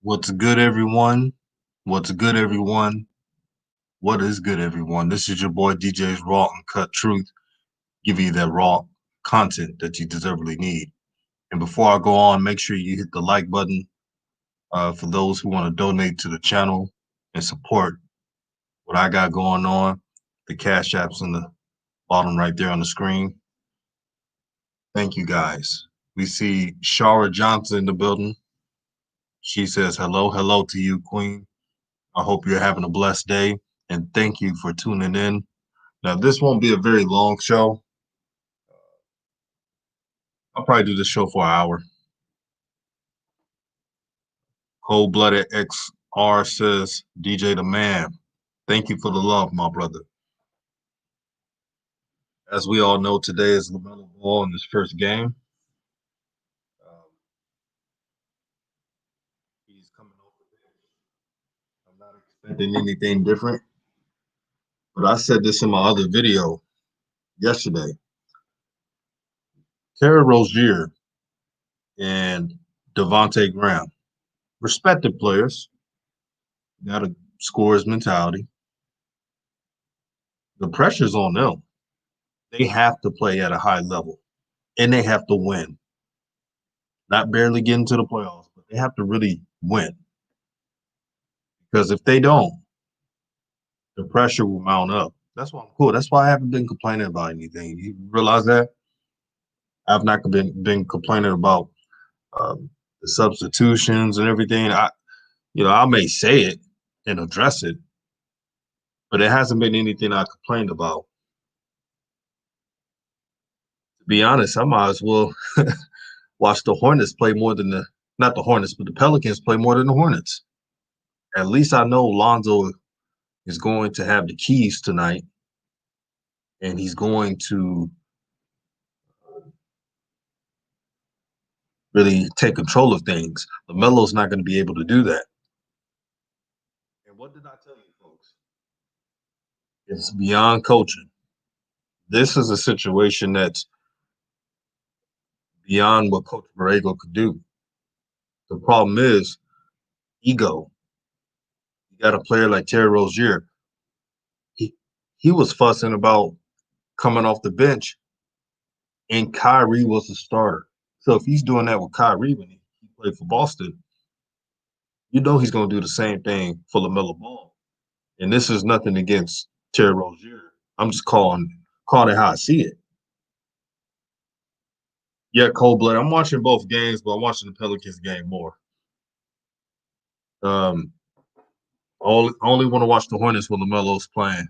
What's good, everyone? What's good, everyone? What is good, everyone? This is your boy DJ's Raw and Cut Truth, giving you that raw content that you deservedly need. And before I go on, make sure you hit the like button for those who want to donate to the channel and support what I got going on. The Cash App's in the bottom right there on the screen. Thank you, guys. We see Shara Johnson in the building. She says, hello to you, Queen. I hope you're having a blessed day, and thank you for tuning in. Now, this won't be a very long show. I'll probably do this show for an hour. Cold Blooded XR says, DJ the man. Thank you for the love, my brother. As we all know, today is LaMelo Ball in his first game. He's coming off the bench. I'm not expecting anything different. But I said this in my other video yesterday. Terry Rozier and Devontae Graham, respected players, got a scorer's mentality. The pressure's on them. They have to play at a high level, and they have to win. Not barely get into the playoffs, but they have to really win. Because if they don't, the pressure will mount up. That's why I'm cool. That's why I haven't been complaining about anything. You realize that? I've not been complaining about the substitutions and everything. I may say it and address it, but it hasn't been anything I complained about. To be honest, I might as well watch the Hornets play more than not the Hornets, but the Pelicans play more than the Hornets. At least I know Lonzo is going to have the keys tonight, and he's going to really take control of things. LaMelo's not going to be able to do that. And what did I tell you, folks? It's beyond coaching. This is a situation that's beyond what Coach Borrego could do. The problem is ego. You got a player like Terry Rozier. He he was fussing about coming off the bench, and Kyrie was the starter. So if he's doing that with Kyrie when he played for Boston, you know he's going to do the same thing for LaMelo Ball. And this is nothing against Terry Rozier. I'm just calling it how I see it. Yeah, cold blood. I'm watching both games, but I'm watching the Pelicans game more. Um, only want to watch the Hornets when LaMelo's playing.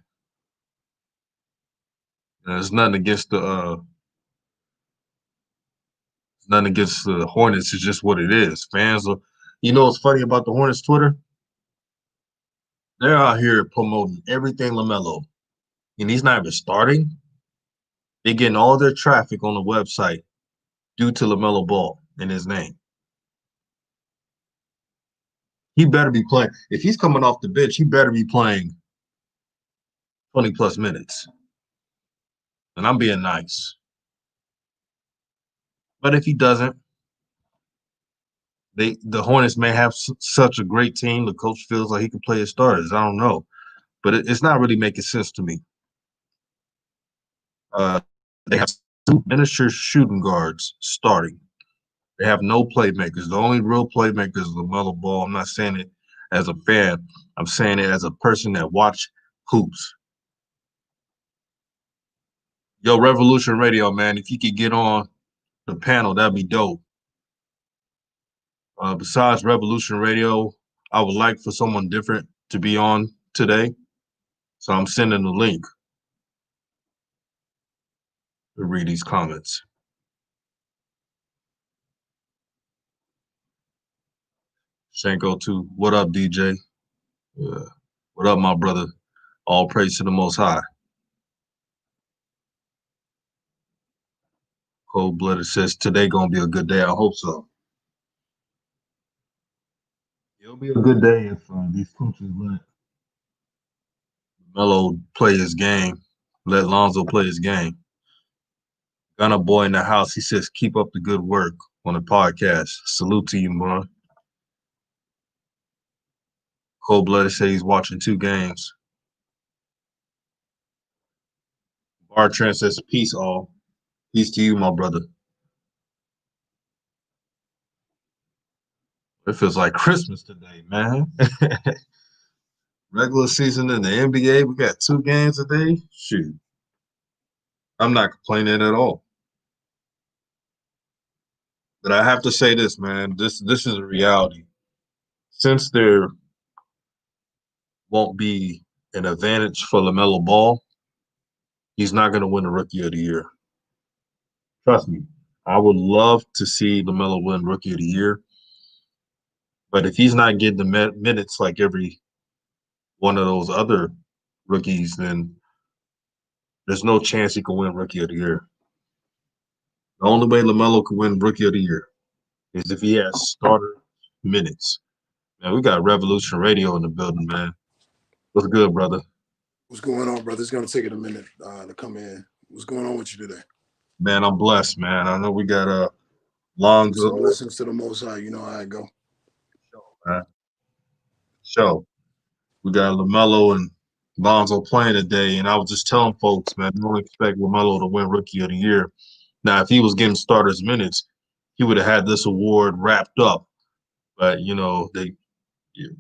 There's nothing against the Hornets. It's just what it is. Fans are, what's funny about the Hornets Twitter? They're out here promoting everything LaMelo, and he's not even starting. They're getting all their traffic on the website due to LaMelo Ball and his name. He better be playing. If he's coming off the bench, he better be playing 20 plus minutes. And I'm being nice. But if he doesn't, the Hornets may have such a great team. The coach feels like he can play his starters. I don't know. But it's not really making sense to me. They have two miniature shooting guards starting. They have no playmakers. The only real playmaker is LaMelo Ball. I'm not saying it as a fan. I'm saying it as a person that watch hoops. Yo, Revolution Radio, man, if you could get on the panel, that'd be dope. Besides Revolution Radio, I would like for someone different to be on today. So I'm sending the link to read these comments. Shanko 2, what up, DJ? Yeah. What up, my brother? All praise to the Most High. Cold Blooded says today gonna be a good day. I hope so. It'll be a good day if these coaches let Melo play his game, let Lonzo play his game. Gunna Boy in the house, he says, keep up the good work on the podcast. Salute to you, man. Cold Blooded say he's watching 2 games. Bar Trent says peace all. Peace to you, my brother. It feels like Christmas today, man. Regular season in the NBA, we got 2 games a day. Shoot, I'm not complaining at all. But I have to say this, man. This is a reality. Since there won't be an advantage for LaMelo Ball, he's not going to win the Rookie of the Year. Trust me. I would love to see LaMelo win Rookie of the Year. But if he's not getting the minutes like every one of those other rookies, then there's no chance he can win Rookie of the Year. The only way LaMelo can win Rookie of the Year is if he has starter minutes. Man, we got Revolution Radio in the building, man. What's good, brother? What's going on, brother? It's going to take it a minute to come in. What's going on with you today? Man, I'm blessed, man. I know we got Lonzo. So blessings to the Most High. You know how I go. Show. We got LaMelo and Lonzo playing today, and I was just telling folks, man, don't expect LaMelo to win Rookie of the Year. Now, if he was getting starters minutes, he would have had this award wrapped up. But,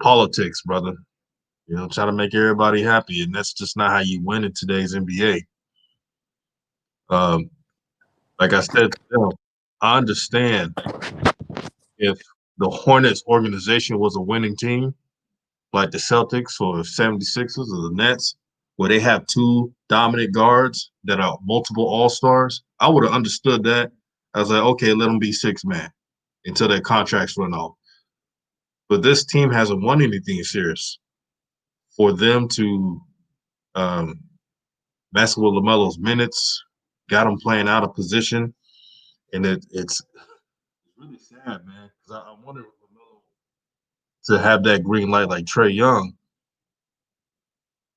politics, brother. Try to make everybody happy, and that's just not how you win in today's NBA. Like I said, I understand if the Hornets organization was a winning team, like the Celtics or 76ers or the Nets, where they have 2 dominant guards that are multiple all-stars, I would have understood that. I was like, okay, let them be 6-man until their contracts run off. But this team hasn't won anything serious. For them to mess with LaMelo's minutes, got him playing out of position, and it's really sad, man, because I wanted LaMelo to have that green light like Trae Young,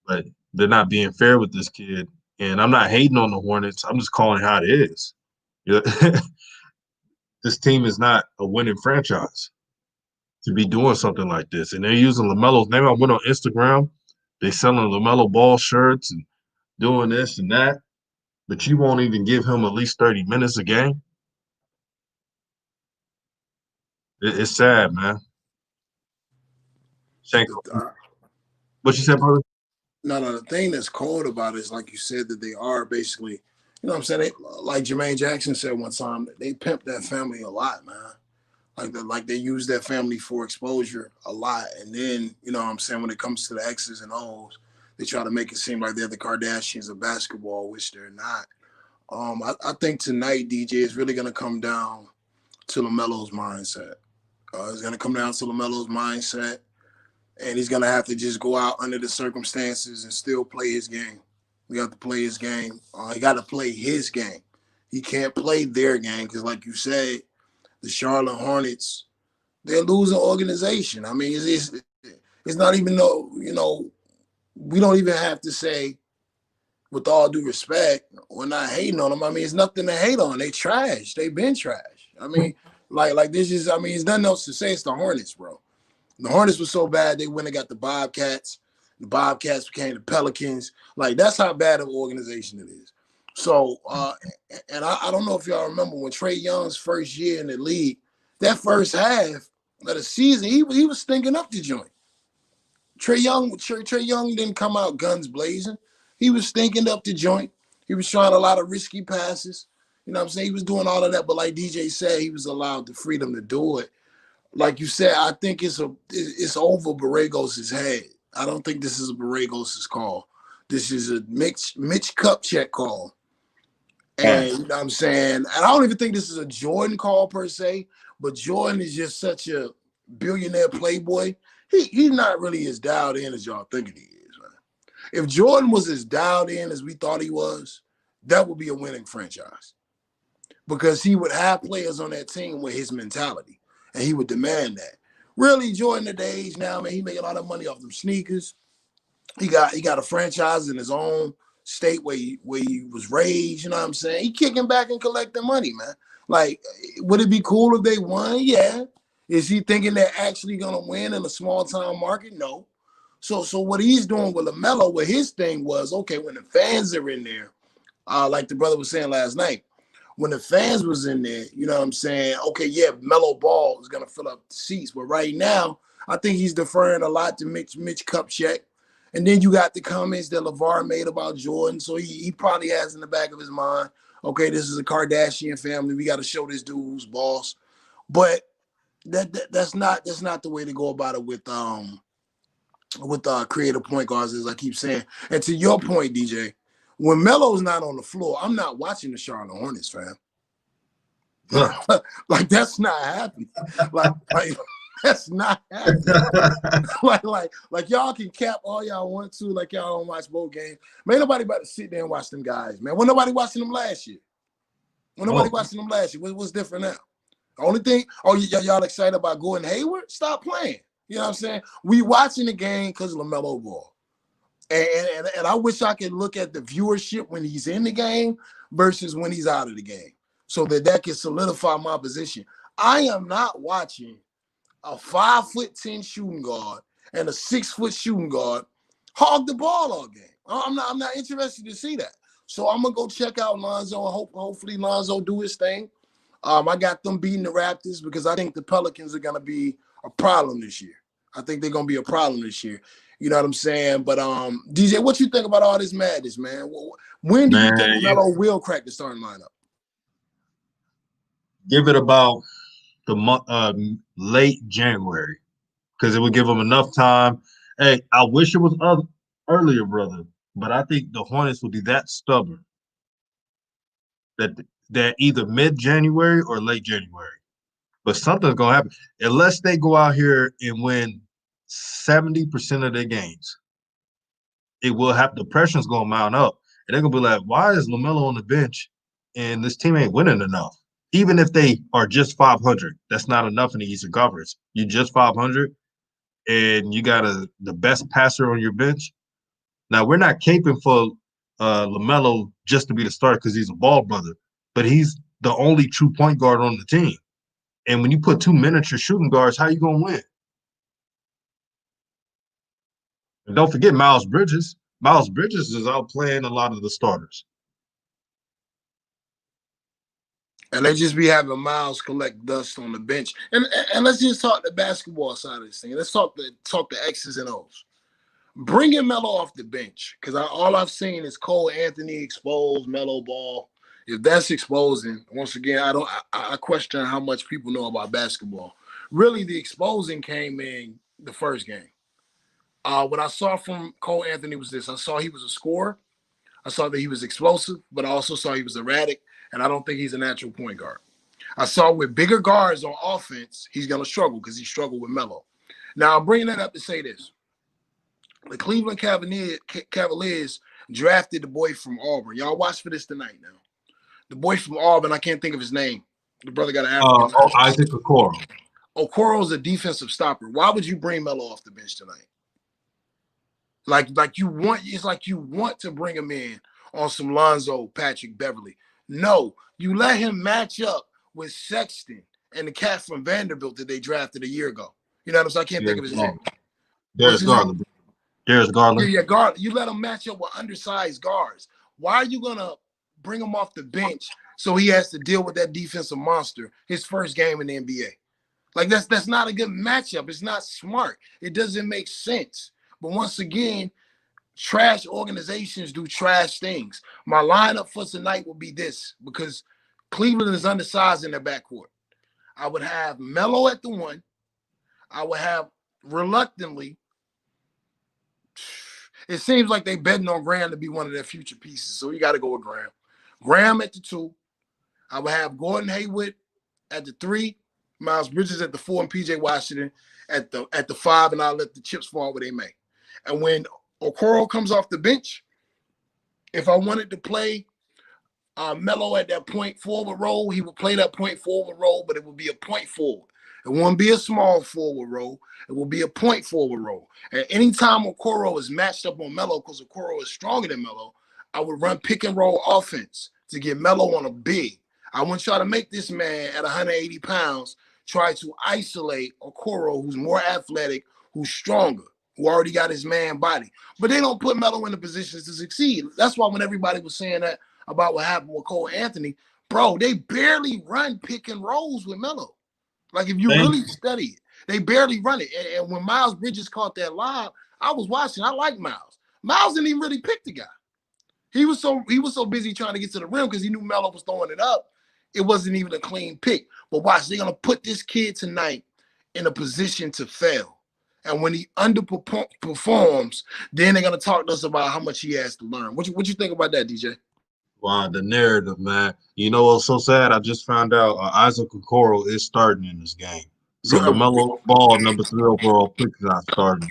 but they're not being fair with this kid. And I'm not hating on the Hornets. I'm just calling it how it is. This team is not a winning franchise to be doing something like this. And they're using LaMelo's name. I went on Instagram. They're selling LaMelo Ball shirts and doing this and that. But you won't even give him at least 30 minutes a game. It's sad, man. What you said, brother? No, the thing that's cold about it is, like you said, that they are basically, you know what I'm saying? Like Jermaine Jackson said one time, they pimp that family a lot, man. Like they use that family for exposure a lot. And then, you know what I'm saying, when it comes to the X's and O's, they try to make it seem like they're the Kardashians of basketball, which they're not. I think tonight, DJ, is really going to come down to LaMelo's mindset. It's going to come down to LaMelo's mindset, and he's going to have to just go out under the circumstances and still play his game. We have to play his game. He got to play his game. He can't play their game because, like you said, the Charlotte Hornets, they're a losing organization. I mean, it's not even no, we don't even have to say, with all due respect, we're not hating on them. I mean, it's nothing to hate on. They trash. They've been trash. I mean, like this is, I mean, it's nothing else to say. It's the Hornets, bro. The Hornets were so bad, they went and got the Bobcats. The Bobcats became the Pelicans. Like, that's how bad of an organization it is. So, and I don't know if y'all remember when Trae Young's first year in the league, that first half of the season, he was stinking up the joint. Trae Young didn't come out guns blazing. He was stinking up the joint. He was trying a lot of risky passes. You know what I'm saying? He was doing all of that, but like DJ said, he was allowed the freedom to do it. Like you said, I think it's over Borregos' head. I don't think this is a Borregos' call. This is a Mitch Kupchak call. And you know what I'm saying? And I don't even think this is a Jordan call per se, but Jordan is just such a billionaire playboy. He's not really as dialed in as y'all thinking he is, man. If Jordan was as dialed in as we thought he was, that would be a winning franchise. Because he would have players on that team with his mentality, and he would demand that. Really, Jordan at the age now, man, he make a lot of money off them sneakers. He got a franchise in his own state where he was raised, you know what I'm saying? He kicking back and collecting money, man. Like, would it be cool if they won? Yeah. Is he thinking they're actually going to win in a small-town market? No. So what he's doing with LaMelo, what his thing was, okay, when the fans are in there, like the brother was saying last night, when the fans was in there, you know what I'm saying? Okay, yeah, LaMelo Ball is gonna fill up the seats, but right now, I think he's deferring a lot to Mitch Kupchak. And then you got the comments that LeVar made about Jordan. So he probably has in the back of his mind, okay, this is a Kardashian family. We got to show this dude who's boss. But that's not the way to go about it with creative point guards, as I keep saying. And to your point, DJ, when Melo's not on the floor, I'm not watching the Charlotte Hornets, fam. Like that's not happening. Like that's not happening. like y'all can cap all y'all want to, like y'all don't watch both games. Man, nobody about to sit there and watch them guys, man. When nobody watching them last year. What's different now? The only thing, y'all excited about Gordon Hayward? Stop playing. You know what I'm saying? We watching the game because of LaMelo Ball. And I wish I could look at the viewership when he's in the game versus when he's out of the game, so that can solidify my position. I am not watching a 5'10" shooting guard and a 6' shooting guard hog the ball all game. I'm not interested to see that. So I'm gonna go check out Lonzo and hopefully Lonzo do his thing. I got them beating the Raptors because I think the Pelicans are gonna be a problem this year. I think they're gonna be a problem this year. You know what I'm saying? But DJ, what you think about all this madness, man? When do you think Melo will crack the starting lineup? Give it about the month, late January, because it would give them enough time. Hey, I wish it was earlier, brother, but I think the Hornets will be that stubborn that either mid-January or late January. But something's gonna happen unless they go out here and win 70% of their games. It will have the pressure's gonna mount up, and they're gonna be like, "Why is LaMelo on the bench and this team ain't winning enough?" Even if they are just 500, that's not enough in the Eastern Conference. You just 500, and you got the best passer on your bench. Now we're not caping for LaMelo just to be the starter because he's a ball brother, but he's the only true point guard on the team. And when you put two miniature shooting guards, how you gonna win? And don't forget Miles Bridges. Miles Bridges is out playing a lot of the starters. And they just be having Miles collect dust on the bench. And let's just talk the basketball side of this thing. Let's talk the X's and O's. Bringing Melo off the bench, because all I've seen is Cole Anthony expose Melo Ball. If that's exposing, once again, I question how much people know about basketball. Really, the exposing came in the first game. What I saw from Cole Anthony was this. I saw he was a scorer. I saw that he was explosive, but I also saw he was erratic, and I don't think he's a natural point guard. I saw with bigger guards on offense, he's going to struggle because he struggled with Melo. Now, I'm bringing that up to say this. The Cleveland Cavaliers drafted the boy from Auburn. Y'all watch for this tonight now. The boy from Auburn, I can't think of his name. The brother got an African. Isaac Okoro. Okoro's a defensive stopper. Why would you bring Melo off the bench tonight? Like you want to bring him in on some Lonzo, Patrick Beverly. No, you let him match up with Sexton and the cat from Vanderbilt that they drafted a year ago. You know what I'm saying? I can't think of his name. Darius Garland. Darius Garland. Yeah, Garland. You let him match up with undersized guards. Why are you gonna bring him off the bench so he has to deal with that defensive monster his first game in the NBA? Like that's not a good matchup. It's not smart. It doesn't make sense. But once again, trash organizations do trash things. My lineup for tonight will be this because Cleveland is undersized in their backcourt. I would have Melo at the one. I would have reluctantly. It seems like they betting on Graham to be one of their future pieces, so you got to go with Graham. Graham at the two. I would have Gordon Hayward at the three, Miles Bridges at the four, and PJ Washington at the five, and I'll let the chips fall where they may. And when Okoro comes off the bench, if I wanted to play Melo at that point forward role, he would play that point forward role, but it would be a point forward. It won't be a small forward role. It will be a point forward role. And anytime Okoro is matched up on Melo, because Okoro is stronger than Melo, I would run pick and roll offense to get Melo on a big. I want to try to make this man at 180 pounds try to isolate Okoro, who's more athletic, who's stronger. who already got his man body. But they don't put Melo in the positions to succeed. That's why when everybody was saying that about what happened with Cole Anthony, bro, they barely run pick and rolls with Melo. Like if you really study it, they barely run it. And when Miles Bridges caught that lob, I was watching. I like Miles. Miles didn't even really pick the guy. He was so busy trying to get to the rim because he knew Melo was throwing it up. It wasn't even a clean pick. But watch, they're gonna put this kid tonight in a position to fail. And when he underperforms, then they're gonna talk to us about how much he has to learn. What you think about that, DJ? Wow, the narrative, man. You know what's so sad? I just found out Isaac Okoro is starting in this game. So LaMelo Ball, number 3 overall pick, is not starting.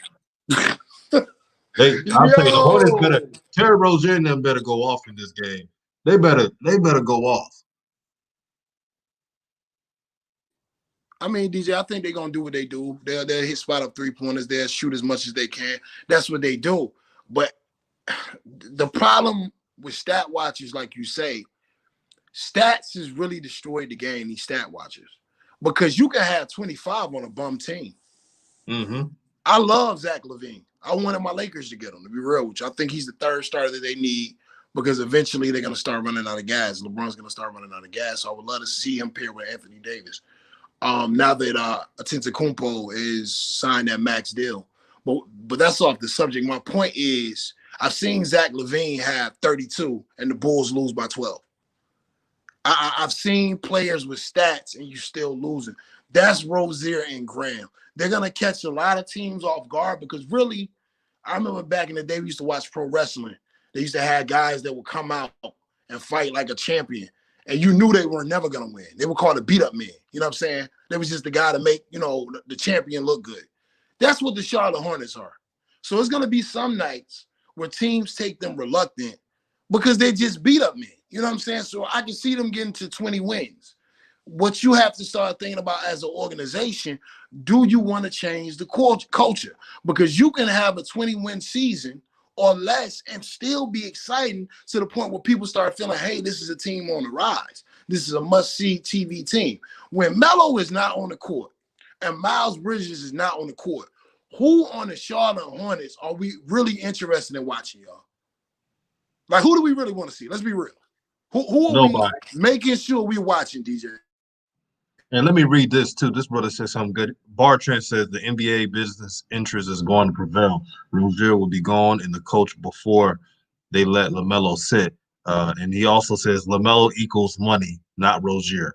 I'll tell you, the Hornets better. Terry Rozier and them better go off in this game. They better go off. I mean, DJ, I think they're gonna do what they do. They'll hit spot up 3-pointers. They'll shoot as much as they can. That's what they do. But the problem with stat watchers, like you say, stats has really destroyed the game. These stat watchers, because you can have 25 on a bum team. Mm-hmm. I love Zach LaVine. I wanted my Lakers to get him, to be real with you. I think he's the third starter that they need because eventually they're going to start running out of gas. LeBron's going to start running out of gas. So I would love to see him pair with Anthony Davis. Now that Antetokounmpo is signed that max deal. But that's off the subject. My point is I've seen Zach LaVine have 32 and the Bulls lose by 12. I've seen players with stats and you still losing. That's Rozier and Graham. They're going to catch a lot of teams off guard because really, I remember back in the day we used to watch pro wrestling. They used to have guys that would come out and fight like a champion. And you knew they were never going to win. They were called a beat-up man. You know what I'm saying? They was just the guy to make, the champion look good. That's what the Charlotte Hornets are. So it's going to be some nights where teams take them reluctant because they just beat up men. You know what I'm saying? So I can see them getting to 20 wins. What you have to start thinking about as an organization, do you want to change the culture? Because you can have a 20-win season or less and still be exciting to the point where people start feeling, hey, this is a team on the rise. This is a must-see TV team. When Melo is not on the court and Miles Bridges is not on the court, who on the Charlotte Hornets are we really interested in watching, y'all? Like, who do we really want to see? Let's be real. Who are Nobody. we making sure we're watching, DJ? And let me read this too. This brother says something good. Bartrand says the NBA business interest is going to prevail. Rozier will be gone and the coach before they let LaMelo sit. And he also says LaMelo equals money, not Rozier.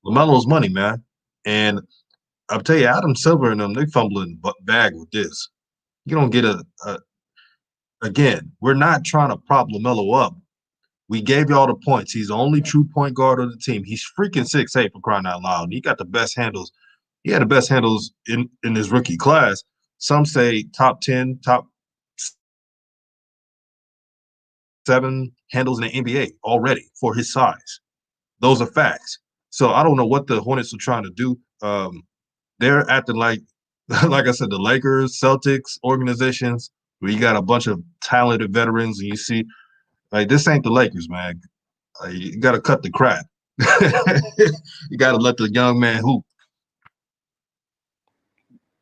LaMelo's money, man. And I'll tell you, Adam Silver and them, they fumbling bag with this. You don't get again, we're not trying to prop LaMelo up. We gave y'all the points. He's the only true point guard of the team. He's freaking 6'8" for crying out loud. And he got the best handles. He had the best handles in his rookie class. Some say top 10, top 7 handles in the NBA already for his size. Those are facts. So I don't know what the Hornets are trying to do. They're acting like I said, the Lakers, Celtics organizations, where you got a bunch of talented veterans and you see, like, this ain't the Lakers, man. You got to cut the crap. You got to let the young man hoop.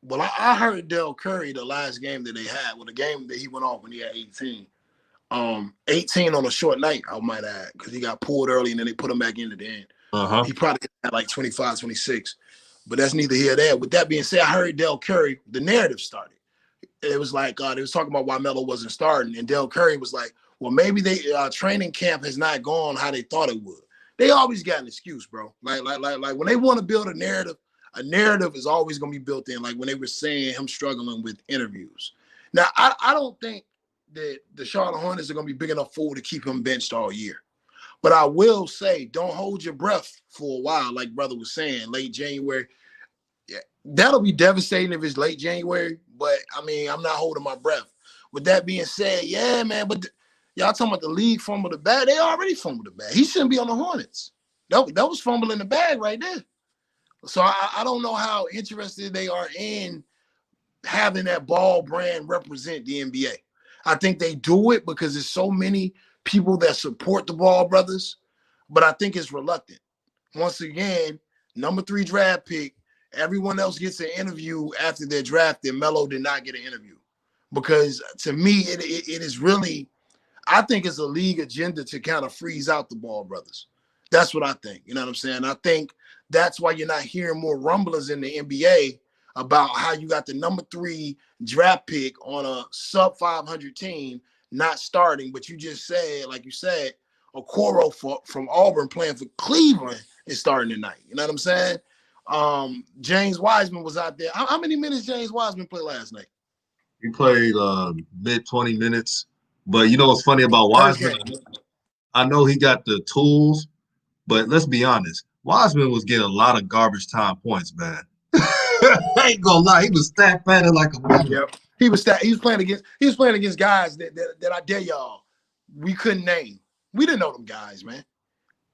Well, I heard Del Curry the last game that they had, the game that he went off when he had 18. 18 on a short night, I might add, because he got pulled early and then they put him back in at the end. He probably had like 25, 26. But that's neither here nor there. With that being said, I heard Del Curry, the narrative started. It was like they was talking about why Melo wasn't starting, and Del Curry was like, well, maybe they training camp has not gone how they thought it would. They always got an excuse, bro. Like when they want to build a narrative is always going to be built in. Like when they were saying him struggling with interviews. Now, I don't think that the Charlotte Hornets are going to be big enough fool to keep him benched all year. But I will say, don't hold your breath for a while, like brother was saying, late January. Yeah, that'll be devastating if it's late January. But, I mean, I'm not holding my breath. With that being said, yeah, man, but y'all talking about the league fumble the bag. They already fumbled the bag. He shouldn't be on the Hornets. That was fumbling the bag right there. So I don't know how interested they are in having that Ball brand represent the NBA. I think they do it because there's so many people that support the Ball brothers, but I think it's reluctant. Once again, number 3 draft pick, everyone else gets an interview after they're drafted. Melo did not get an interview. because to me, it is really, I think it's a league agenda to kind of freeze out the Ball brothers. That's what I think. You know what I'm saying? I think that's why you're not hearing more rumblings in the NBA about how you got the number 3 draft pick on a sub 500 team not starting, but you just said, like you said, Okoro from Auburn playing for Cleveland is starting tonight. You know what I'm saying? James Wiseman was out there. How many minutes James Wiseman played last night? He played mid 20 minutes. But you know what's funny about First Wiseman? game. I know he got the tools, but let's be honest. Wiseman was getting a lot of garbage time points, man. I ain't gonna lie, he was stat padding like a mother. Yep. He was playing against guys that I dare y'all we couldn't name. We didn't know them guys, man.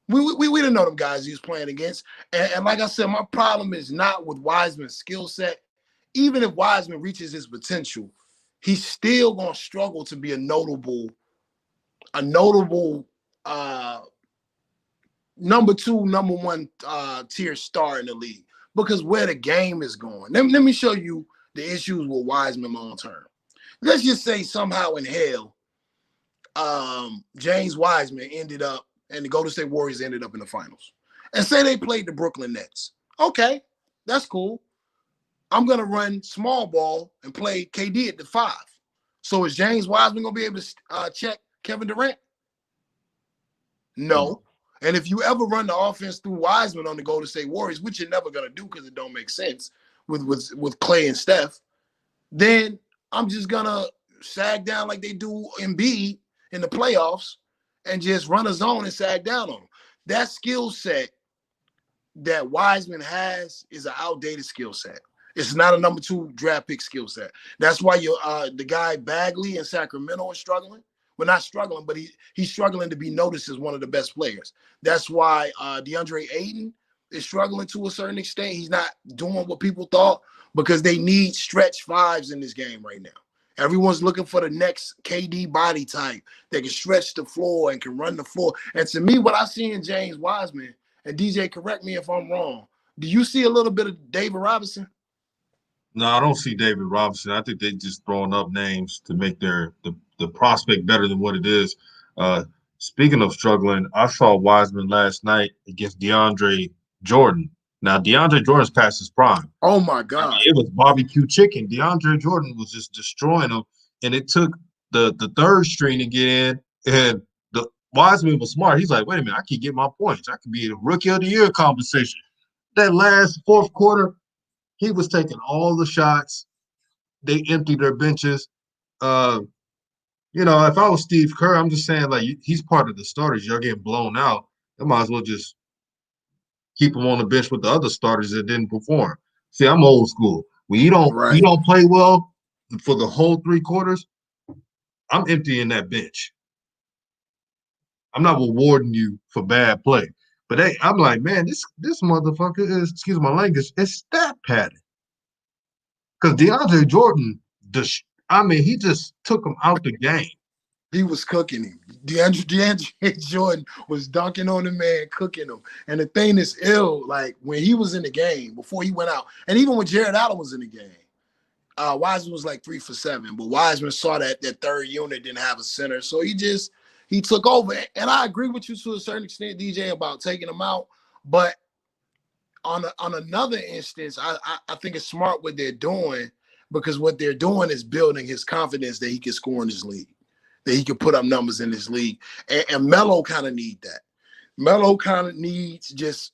We didn't know them guys he was playing against. And like I said, my problem is not with Wiseman's skill set. Even if Wiseman reaches his potential, he's still gonna struggle to be a notable number 2, number 1 tier star in the league because where the game is going. Let me show you the issues with Wiseman long term. Let's just say somehow in hell, James Wiseman ended up, and the Golden State Warriors ended up in the finals. And say they played the Brooklyn Nets. Okay, that's cool. I'm going to run small ball and play KD at the 5. So is James Wiseman going to be able to check Kevin Durant? No. And if you ever run the offense through Wiseman on the Golden State Warriors, which you're never going to do because it don't make sense with Clay and Steph, then I'm just going to sag down like they do Embiid in the playoffs and just run a zone and sag down on them. That skill set that Wiseman has is an outdated skill set. It's not a number 2 draft pick skill set. That's why the guy Bagley in Sacramento is struggling. Well, not struggling, but he's struggling to be noticed as one of the best players. That's why DeAndre Ayton is struggling to a certain extent. He's not doing what people thought because they need stretch 5s in this game right now. Everyone's looking for the next KD body type that can stretch the floor and can run the floor. And to me, what I see in James Wiseman, and DJ, correct me if I'm wrong, do you see a little bit of David Robinson? No, I don't see David Robinson. I think they just throwing up names to make the prospect better than what it is. Speaking of struggling, I saw Wiseman last night against DeAndre Jordan. Now DeAndre Jordan's past his prime. Oh my I God. mean, it was barbecue chicken. DeAndre Jordan was just destroying him, and it took the 3rd string to get in. And the Wiseman was smart. He's like, wait a minute, I can get my points. I could be in a rookie of the year conversation. That last 4th quarter, he was taking all the shots. They emptied their benches. If I was Steve Kerr, I'm just saying, like, he's part of the starters. You're getting blown out. I might as well just keep him on the bench with the other starters that didn't perform. See, I'm old school. When you don't play well for the whole 3 quarters, I'm emptying that bench. I'm not rewarding you for bad play. But hey, I'm like, man, this motherfucker is, excuse my language, it's stat padding. Because DeAndre Jordan, he just took him out the game. He was cooking him. DeAndre Jordan was dunking on the man, cooking him. And the thing is ill, like when he was in the game, before he went out, and even when Jared Allen was in the game, Wiseman was like 3 for 7. But Wiseman saw that 3rd unit didn't have a center. So he took over. And I agree with you to a certain extent, DJ, about taking him out. But on another instance, I think it's smart what they're doing because what they're doing is building his confidence that he can score in this league, that he can put up numbers in this league. And Melo kind of need that. Melo kind of needs just,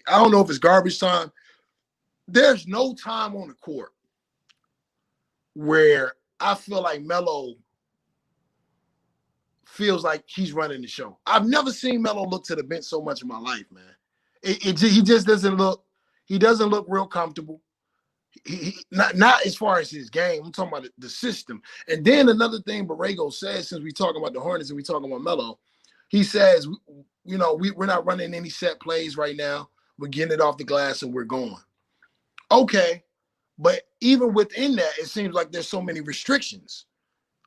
I don't know if it's garbage time. There's no time on the court where I feel like Melo feels like he's running the show. I've never seen Melo look to the bench so much in my life, man. He just doesn't look, he doesn't look real comfortable. Not as far as his game. I'm talking about the system. And then another thing Borrego says, since we talking about the Hornets and we talking about Melo, he says, we're not running any set plays right now. We're getting it off the glass and we're going. Okay. But even within that, it seems like there's so many restrictions.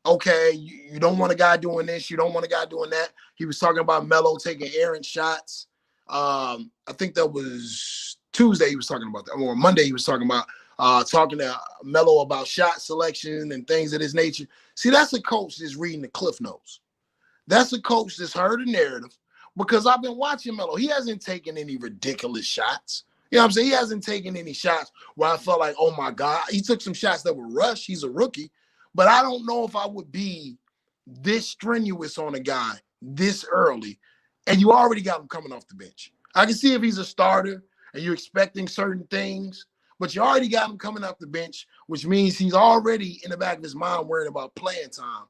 Okay, you don't want a guy doing this. You don't want a guy doing that. He was talking about Melo taking errant shots. I think that was Tuesday he was talking about that, or Monday he was talking about talking to Melo about shot selection and things of this nature. See, that's a coach that's reading the Cliff Notes. That's a coach that's heard a narrative, because I've been watching Melo. He hasn't taken any ridiculous shots. You know what I'm saying? He hasn't taken any shots where I felt like, oh my God. He took some shots that were rushed. He's a rookie. But I don't know if I would be this strenuous on a guy this early, and you already got him coming off the bench. I can see if he's a starter and you're expecting certain things, but you already got him coming off the bench, which means he's already in the back of his mind worrying about playing time.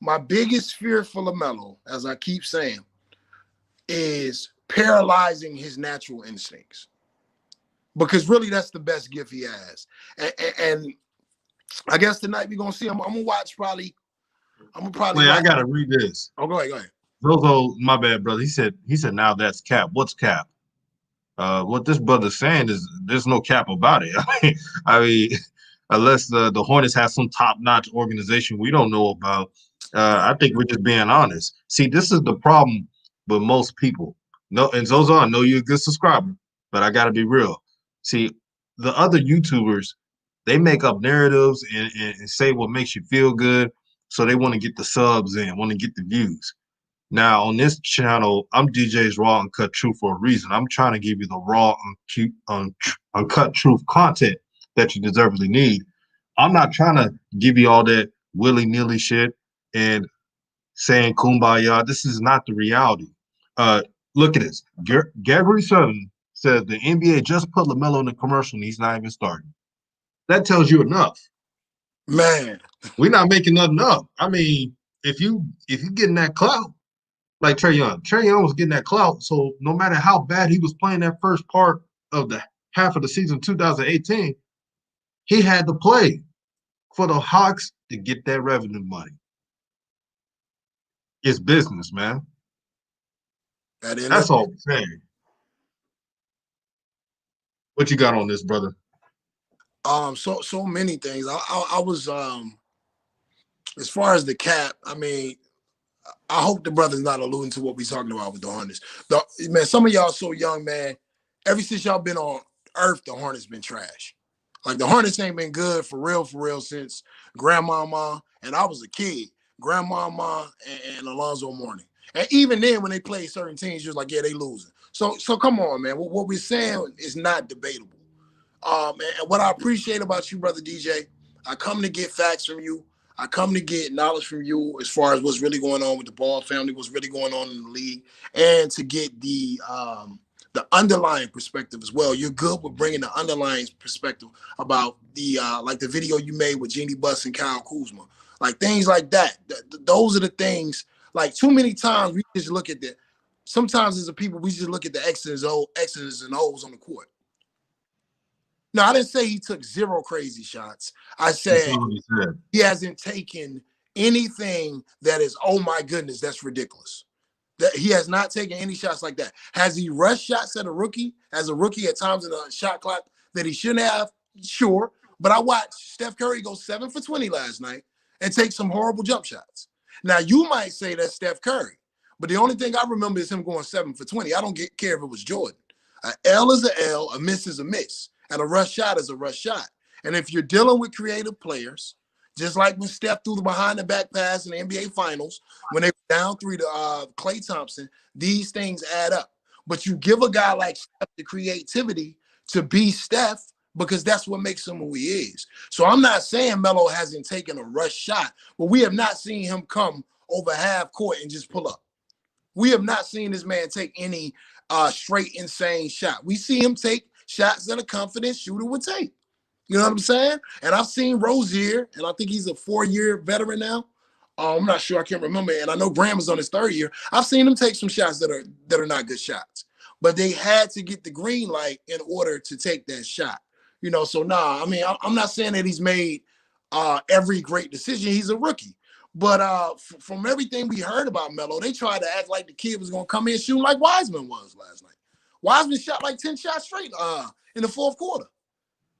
My biggest fear for LaMelo, as I keep saying, is paralyzing his natural instincts, because really that's the best gift he has. And I guess tonight we're gonna see him. I'm gonna probably Wait, I watch. gotta read this. Oh, go ahead. Zozo, my bad, brother. He said now that's cap. What's cap? What this brother's saying is there's no cap about it. I mean, unless the Hornets have some top-notch organization we don't know about, I think we're just being honest. See, this is the problem with most people. No, and Zozo, I know you're a good subscriber, but I gotta be real. See, the other YouTubers, they make up narratives and say what makes you feel good, so they want to get the subs in, want to get the views. Now, on this channel, I'm DJ's Raw Uncut Truth for a reason. I'm trying to give you the raw, uncut truth content that you deservedly need. I'm not trying to give you all that willy-nilly shit and saying kumbaya. This is not the reality. Look at this. Gary Sutton says the NBA just put LaMelo in the commercial and he's not even starting. That tells you enough. Man, we're not making nothing up. I mean, if you getting that clout, like Trae Young was getting that clout. So no matter how bad he was playing that first part of the half of the season 2018, he had to play for the Hawks to get that revenue money. It's business, man. That's all I'm saying. What you got on this, brother? So many things. I was as far as the cap, I mean, I hope the brother's not alluding to what we're talking about with the Hornets. Man, some of y'all so young, man. Ever since y'all been on Earth, the Hornets been trash. Like, the Hornets ain't been good for real since Grandmama and I was a kid. Grandmama and Alonzo Mourning. And even then, when they play certain teams, you're like, yeah, they losing. So come on, man. What we're saying is not debatable. And what I appreciate about you, brother DJ, I come to get facts from you. I come to get knowledge from you as far as what's really going on with the Ball family, what's really going on in the league, and to get the underlying perspective as well. You're good with bringing the underlying perspective about the like the video you made with Jeannie Buss and Kyle Kuzma, like things like that. Those are the things. Like, too many times we just look at the. Sometimes as a people, we just look at the X's and O's on the court. No, I didn't say he took zero crazy shots. I said he hasn't taken anything that is, oh my goodness, that's ridiculous. That he has not taken any shots like that. Has he rushed shots as a rookie at times in a shot clock that he shouldn't have? Sure. But I watched Steph Curry go 7 for 20 last night and take some horrible jump shots. Now, you might say that's Steph Curry, but the only thing I remember is him going 7 for 20. I don't care if it was Jordan. An L is an L, a miss is a miss. And a rush shot is a rush shot. And if you're dealing with creative players, just like when Steph threw the behind-the-back pass in the NBA Finals, when they were down 3 to Klay Thompson, these things add up. But you give a guy like Steph the creativity to be Steph, because that's what makes him who he is. So I'm not saying Melo hasn't taken a rush shot, but we have not seen him come over half court and just pull up. We have not seen this man take any straight insane shot. We see him take shots that a confident shooter would take. You know what I'm saying? And I've seen Rozier, and I think he's a 4-year veteran now. I'm not sure. I can't remember. And I know Graham is on his 3rd year. I've seen him take some shots that are not good shots. But they had to get the green light in order to take that shot. You know, so I mean, I'm not saying that he's made every great decision. He's a rookie. But from everything we heard about Melo, they tried to act like the kid was going to come in shooting like Wiseman was last night. Wiseman shot like 10 shots straight in the 4th quarter.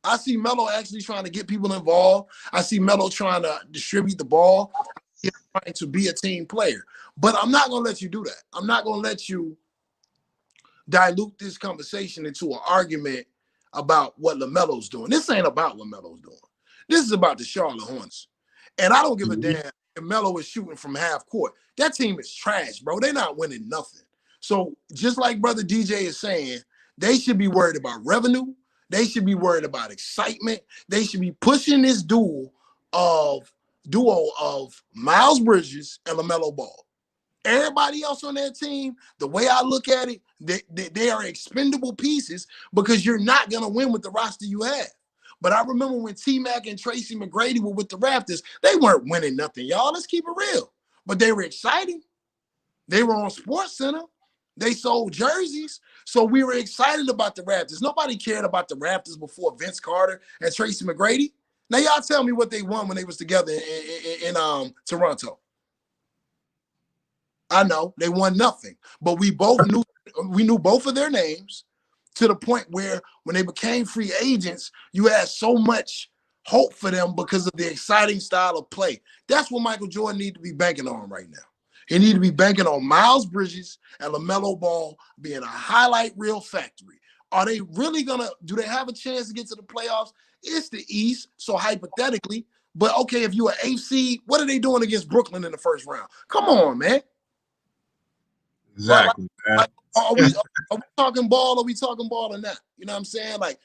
I see Melo actually trying to get people involved. I see Melo trying to distribute the ball, trying to be a team player. But I'm not going to let you do that. I'm not going to let you dilute this conversation into an argument about what LaMelo's doing. This ain't about what LaMelo's doing. This is about the Charlotte Hornets. And I don't give a damn if Melo is shooting from half court. That team is trash, bro. They're not winning nothing. So just like Brother DJ is saying, they should be worried about revenue. They should be worried about excitement. They should be pushing this duo of Miles Bridges and LaMelo Ball. Everybody else on that team, the way I look at it, they are expendable pieces because you're not going to win with the roster you have. But I remember when T-Mac and Tracy McGrady were with the Raptors, they weren't winning nothing, y'all. Let's keep it real. But they were exciting. They were on SportsCenter. They sold jerseys. So we were excited about the Raptors. Nobody cared about the Raptors before Vince Carter and Tracy McGrady. Now, y'all tell me what they won when they was together in Toronto. I know they won nothing, but we knew both of their names to the point where when they became free agents, you had so much hope for them because of the exciting style of play. That's what Michael Jordan needs to be banking on right now. He needs to be banking on Miles Bridges and LaMelo Ball being a highlight reel factory. Are they really do they have a chance to get to the playoffs? It's the East, so hypothetically, but okay, if you're an 8th seed, what are they doing against Brooklyn in the first round? Come on, man. Exactly. Are we talking ball? Are we talking ball or not? You know what I'm saying? Like,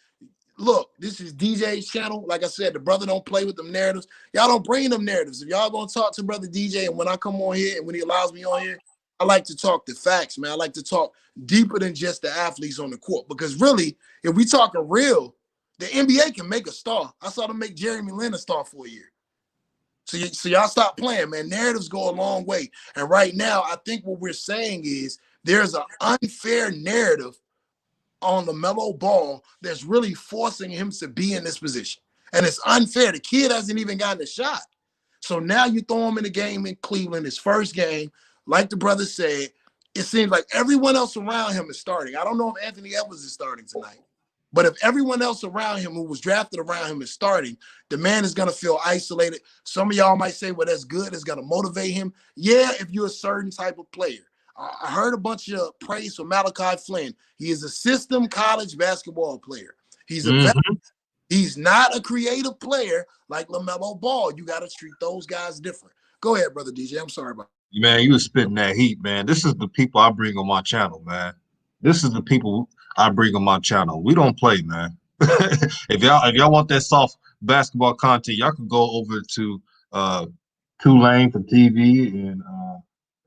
look, this is DJ's channel. Like I said, the brother don't play with them narratives. Y'all don't bring them narratives. If y'all gonna talk to Brother DJ, and when I come on here and when he allows me on here, I like to talk the facts, man. I like to talk deeper than just the athletes on the court. Because really, if we talking real, the NBA can make a star. I saw them make Jeremy Lin a star for a year. So y'all stop playing, man. Narratives go a long way. And right now, I think what we're saying is there's an unfair narrative on LaMelo Ball that's really forcing him to be in this position. And it's unfair. The kid hasn't even gotten a shot. So now you throw him in the game in Cleveland, his first game. Like the brother said, it seems like everyone else around him is starting. I don't know if Anthony Edwards is starting tonight. But if everyone else around him who was drafted around him is starting, the man is going to feel isolated. Some of y'all might say, well, that's good. It's going to motivate him. Yeah, if you're a certain type of player. I heard a bunch of praise from Malachi Flynn. He is a system college basketball player. He's a veteran. He's not a creative player like LaMelo Ball. You got to treat those guys different. Go ahead, Brother DJ. I'm sorry about that. Man, you was spitting that heat, man. This is the people I bring on my channel, man. This is the people I bring on my channel. We don't play, man. If y'all want that soft basketball content, y'all can go over to Tulane for TV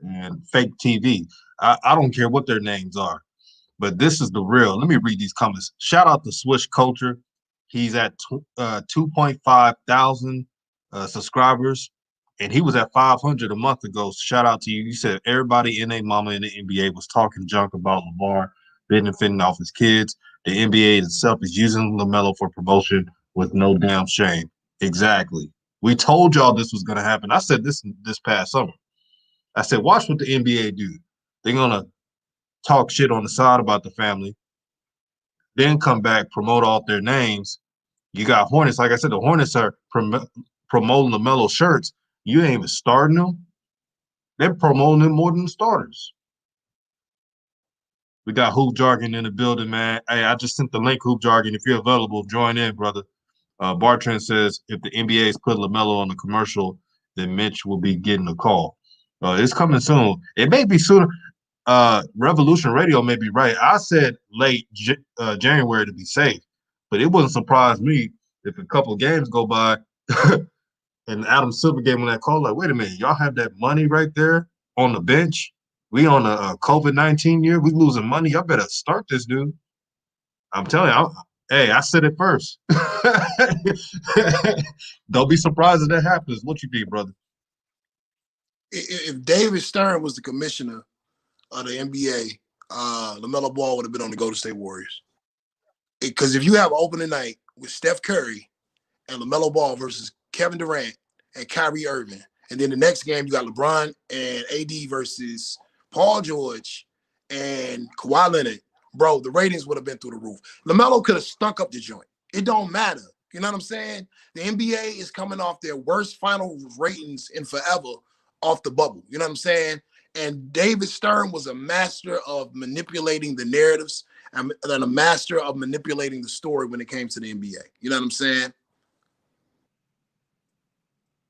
and Fake TV. I don't care what their names are, but this is the real. Let me read these comments. Shout out to Swish Culture. He's at 2.5 thousand subscribers, and he was at 500 a month ago. Shout out to you. You said everybody in their mama in the NBA was talking junk about LeVar benefiting off his kids. The NBA itself is using LaMelo for promotion with no damn shame. Exactly. We told y'all this was going to happen. I said this past summer. I said, watch what the NBA do. They're going to talk shit on the side about the family, then come back, promote all their names. You got Hornets. Like I said, the Hornets are promoting LaMelo shirts. You ain't even starting them. They're promoting them more than the starters. We got Hoop Jargon in the building, man. Hey, I just sent the link, Hoop Jargon. If you're available, join in, brother. Bartrand says if the NBA is put LaMelo on the commercial, then Mitch will be getting a call. It's coming soon. It may be sooner. Revolution Radio may be right. I said late January to be safe, but it wouldn't surprise me if a couple of games go by and Adam Silver gave him that call. Like, wait a minute, y'all have that money right there on the bench. We on a COVID-19 year. We losing money. Y'all better start this, dude. I'm telling you. Hey, I said it first. Don't be surprised if that happens. What you think, brother? If David Stern was the commissioner of the NBA, LaMelo Ball would have been on the Golden State Warriors. Because if you have an opening night with Steph Curry and LaMelo Ball versus Kevin Durant and Kyrie Irving, and then the next game you got LeBron and AD versus Paul George and Kawhi Leonard, bro, the ratings would have been through the roof. LaMelo could have stunk up the joint. It don't matter. You know what I'm saying? The NBA is coming off their worst final ratings in forever off the bubble. You know what I'm saying? And David Stern was a master of manipulating the narratives and a master of manipulating the story when it came to the NBA. You know what I'm saying?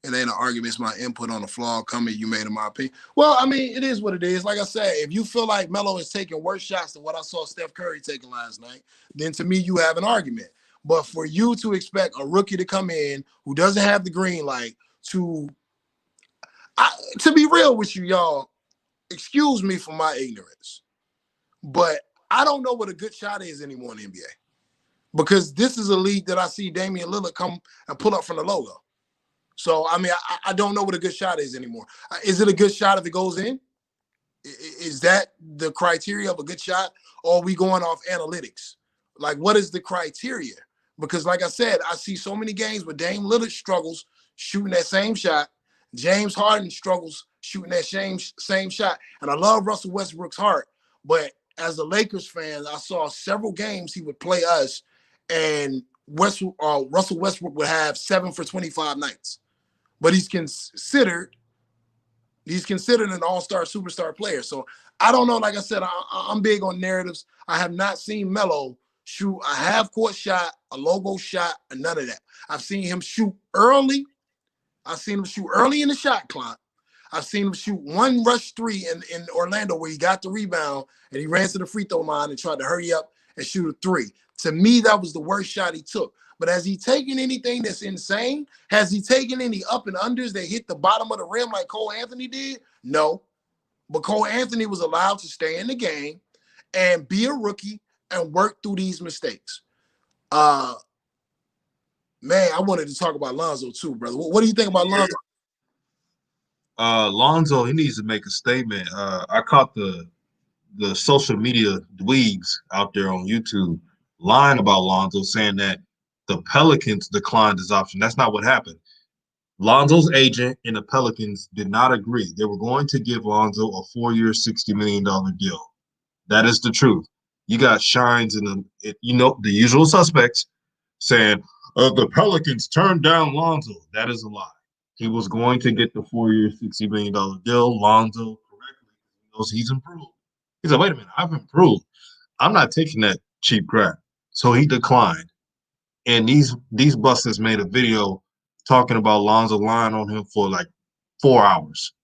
It ain't an argument. It's my input on the flawed comment you made in my opinion. Well, I mean, it is what it is. Like I said, if you feel like Melo is taking worse shots than what I saw Steph Curry taking last night, then to me, you have an argument. But for you to expect a rookie to come in who doesn't have the green light to be real with you, y'all, excuse me for my ignorance, but I don't know what a good shot is anymore in the NBA because this is a league that I see Damian Lillard come and pull up from the logo. So, I mean, I don't know what a good shot is anymore. Is it a good shot if it goes in? Is that the criteria of a good shot? Or are we going off analytics? Like, what is the criteria? Because, like I said, I see so many games where Dame Lillard struggles shooting that same shot. James Harden struggles shooting that same shot. And I love Russell Westbrook's heart. But as a Lakers fan, I saw several games he would play us, and Russell Westbrook would have 7 for 25 nights. But he's considered an all-star superstar player. So I don't know. Like I said, I'm big on narratives. I have not seen Melo shoot a half-court shot, a logo shot, or none of that. I've seen him shoot early. I've seen him shoot early in the shot clock. I've seen him shoot one rush three in Orlando where he got the rebound and he ran to the free throw line and tried to hurry up and shoot a three. To me, that was the worst shot he took. But has he taken anything that's insane? Has he taken any up and unders that hit the bottom of the rim like Cole Anthony did? No. But Cole Anthony was allowed to stay in the game and be a rookie and work through these mistakes. Man, I wanted to talk about Lonzo too, brother. What do you think about Lonzo? Lonzo, he needs to make a statement. I caught the social media dweebs out there on YouTube lying about Lonzo, saying that the Pelicans declined his option. That's not what happened. Lonzo's agent and the Pelicans did not agree. They were going to give Lonzo a 4-year, $60 million deal. That is the truth. You got shines in the usual suspects saying the Pelicans turned down Lonzo. That is a lie. He was going to get the 4-year, $60 million deal. Lonzo correctly knows he's improved. He said, wait a minute, I've improved. I'm not taking that cheap crap. So he declined. And these busters made a video talking about Lonzo lying on him for like 4 hours.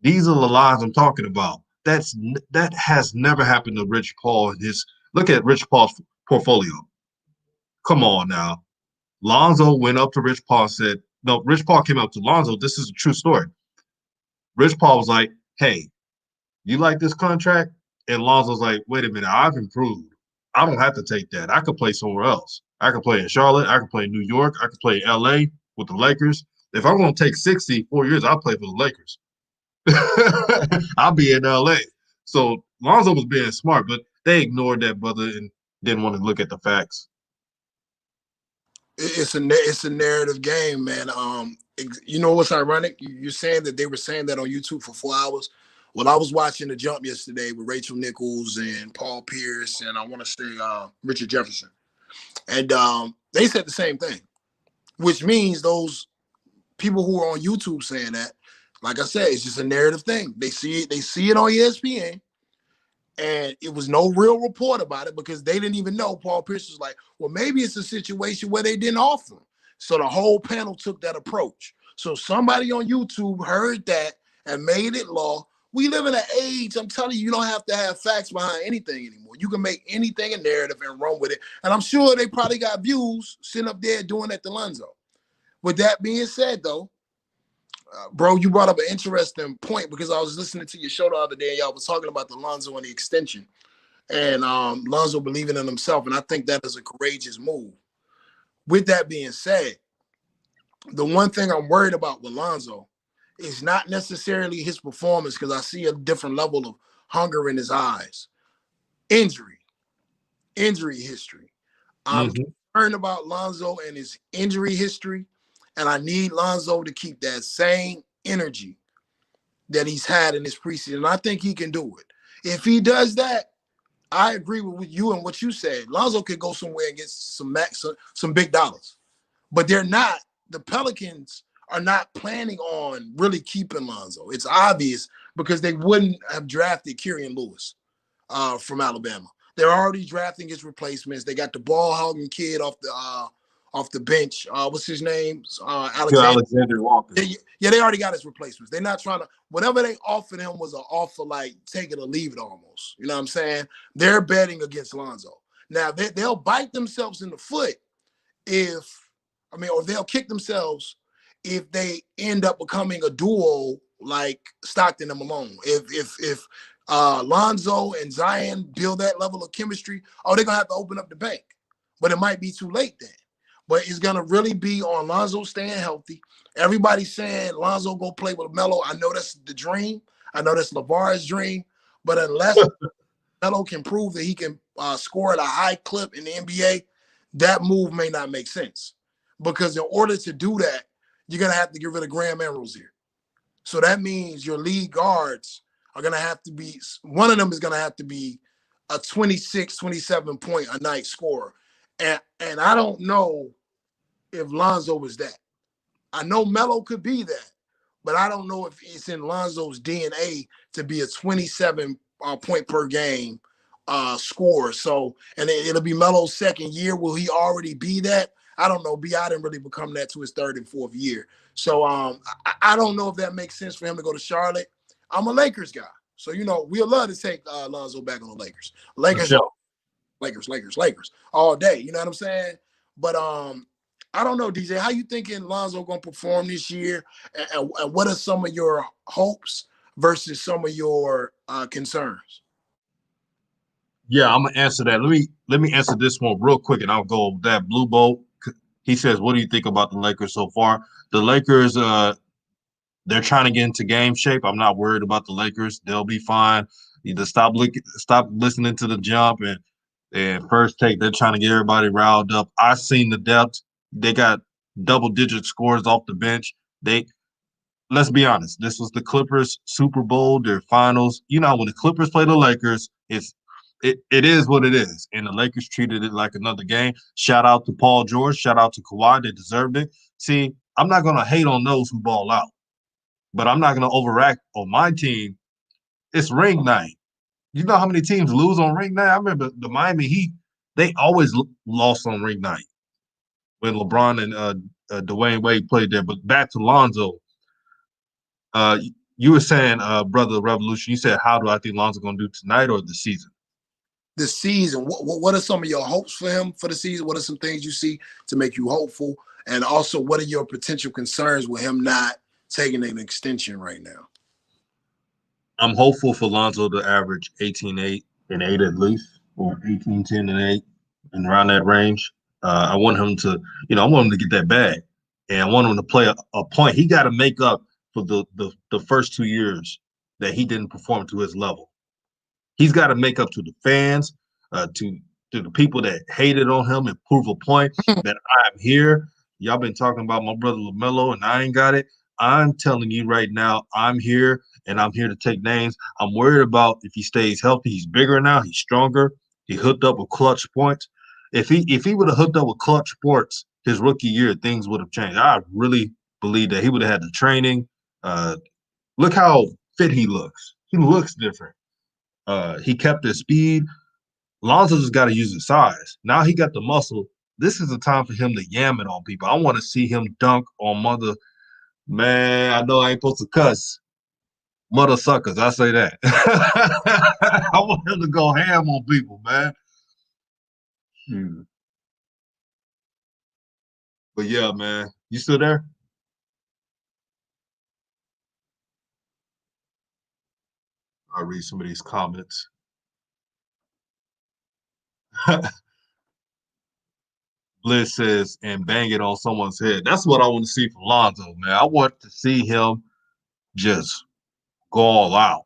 These are the lies I'm talking about. That has never happened to Rich Paul. Look at Rich Paul's portfolio. Come on now. Lonzo went up to Rich Paul and said, no, Rich Paul came up to Lonzo. This is a true story. Rich Paul was like, hey, you like this contract? And Lonzo's like, wait a minute, I've improved. I don't have to take that. I could play somewhere else. I could play in Charlotte. I could play in New York. I could play in LA with the Lakers. If I'm going to take 4 years, I'll play for the Lakers. I'll be in LA. So Lonzo was being smart, but they ignored that brother and didn't want to look at the facts. It's a narrative game, man. You know what's ironic? You're saying that they were saying that on YouTube for 4 hours. Well, I was watching The Jump yesterday with Rachel Nichols and Paul Pierce, and I want to say Richard Jefferson. And they said the same thing, which means those people who are on YouTube saying that, like I said, it's just a narrative thing. They see it on ESPN, and it was no real report about it because they didn't even know. Paul Pierce was like, well, maybe it's a situation where they didn't offer him. So the whole panel took that approach. So somebody on YouTube heard that and made it law. We live in an age, I'm telling you, you don't have to have facts behind anything anymore. You can make anything a narrative and run with it. And I'm sure they probably got views sitting up there doing that to Lonzo. With that being said, though, bro, you brought up an interesting point because I was listening to your show the other day and y'all was talking about the Lonzo and the extension and Lonzo believing in himself. And I think that is a courageous move. With that being said, the one thing I'm worried about with Lonzo is not necessarily his performance because I see a different level of hunger in his eyes. Injury history. I'm concerned about Lonzo and his injury history, and I need Lonzo to keep that same energy that he's had in this preseason. And I think he can do it. If he does that, I agree with you and what you said. Lonzo could go somewhere and get some big dollars. But they're not. The Pelicans are not planning on really keeping Lonzo. It's obvious because they wouldn't have drafted Kyrian Lewis from Alabama. They're already drafting his replacements. They got the ball hogging kid off the bench. What's his name? Alexander. Alexander Walker. Yeah, they already got his replacements. They're not trying to. Whatever they offered him was an offer like take it or leave it almost. You know what I'm saying? They're betting against Lonzo. Now they'll bite themselves in the foot or they'll kick themselves if they end up becoming a duo like Stockton and Malone. If Lonzo and Zion build that level of chemistry, they're gonna have to open up the bank. But it might be too late then. But it's gonna really be on Lonzo staying healthy. Everybody's saying Lonzo go play with LaMelo. I know that's the dream. I know that's LeVar's dream. But unless LaMelo can prove that he can score at a high clip in the NBA, that move may not make sense. Because in order to do that, you're going to have to get rid of Graham and Rozier. So that means your lead guards are going to have to be, one of them is going to have to be a 26, 27 point a night scorer. And I don't know if Lonzo is that. I know Melo could be that, but I don't know if it's in Lonzo's DNA to be a 27 point per game scorer. So, and it'll be Melo's second year. Will he already be that? I don't know. B.I. didn't really become that to his third and fourth year. So I don't know if that makes sense for him to go to Charlotte. I'm a Lakers guy. So, we'll love to take Lonzo back on the Lakers. Lakers all day. You know what I'm saying? But I don't know, DJ. How you thinking Lonzo going to perform this year? And what are some of your hopes versus some of your concerns? Yeah, I'm gonna answer that. Let me answer this one real quick, and I'll go with that. Blue Bolt. He says, "What do you think about the Lakers so far?" The Lakers, they're trying to get into game shape. I'm not worried about the Lakers. They'll be fine. You just stop listening to the jump and first take. They're trying to get everybody riled up. I've seen the depth. They got double-digit scores off the bench. Let's be honest. This was the Clippers Super Bowl, their finals. You know, when the Clippers play the Lakers, it is what it is. And the Lakers treated it like another game. Shout out to Paul George. Shout out to Kawhi. They deserved it. See, I'm not going to hate on those who ball out, but I'm not going to overact on my team. It's ring night. You know how many teams lose on ring night? I remember the Miami Heat, they always lost on ring night when LeBron and Dwayne Wade played there. But back to Lonzo. Uh, you were saying, Brother Revolution, you said, how do I think Lonzo going to do tonight or the season? The season, what are some of your hopes for him for the season? What are some things you see to make you hopeful? And also, what are your potential concerns with him not taking an extension right now? I'm hopeful for Lonzo to average 18-8 and 8 at least, or 18-10 and 8, and around that range. I want him to, I want him to get that bag, and I want him to play a point. He got to make up for the first 2 years that he didn't perform to his level. He's got to make up to the fans, to the people that hated on him, and prove a point that I'm here. Y'all been talking about my brother LaMelo, and I ain't got it. I'm telling you right now, I'm here, and I'm here to take names. I'm worried about if he stays healthy. He's bigger now. He's stronger. He hooked up with clutch points. If he would have hooked up with clutch sports his rookie year, things would have changed. I really believe that he would have had the training. Look how fit he looks. He looks different. He kept his speed. Lonzo just got to use his size. Now he got the muscle. This is the time for him to yam it on people. I want to see him dunk on mother. Man, I know I ain't supposed to cuss. Mother suckers, I say that. I want him to go ham on people, man. But yeah, man. You still there? I'll read some of these comments. Bliss says, and bang it on someone's head. That's what I want to see from Lonzo, man. I want to see him just go all out.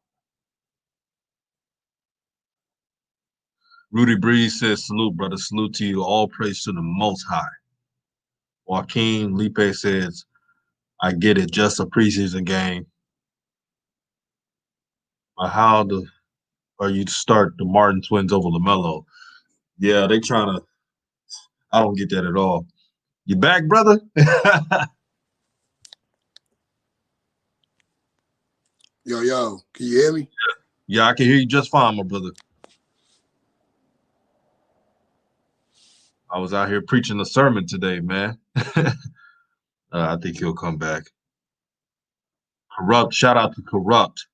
Rudy Breeze says, salute, brother. Salute to you. All praise to the Most High. Joaquin Lipe says, I get it. Just a preseason game. But how are you to start the Martin twins over LaMelo? Yeah, they trying to. I don't get that at all. You back, brother? Yo, can you hear me? Yeah, I can hear you just fine, my brother. I was out here preaching a sermon today, man. I think he'll come back. Corrupt, shout out to Corrupt.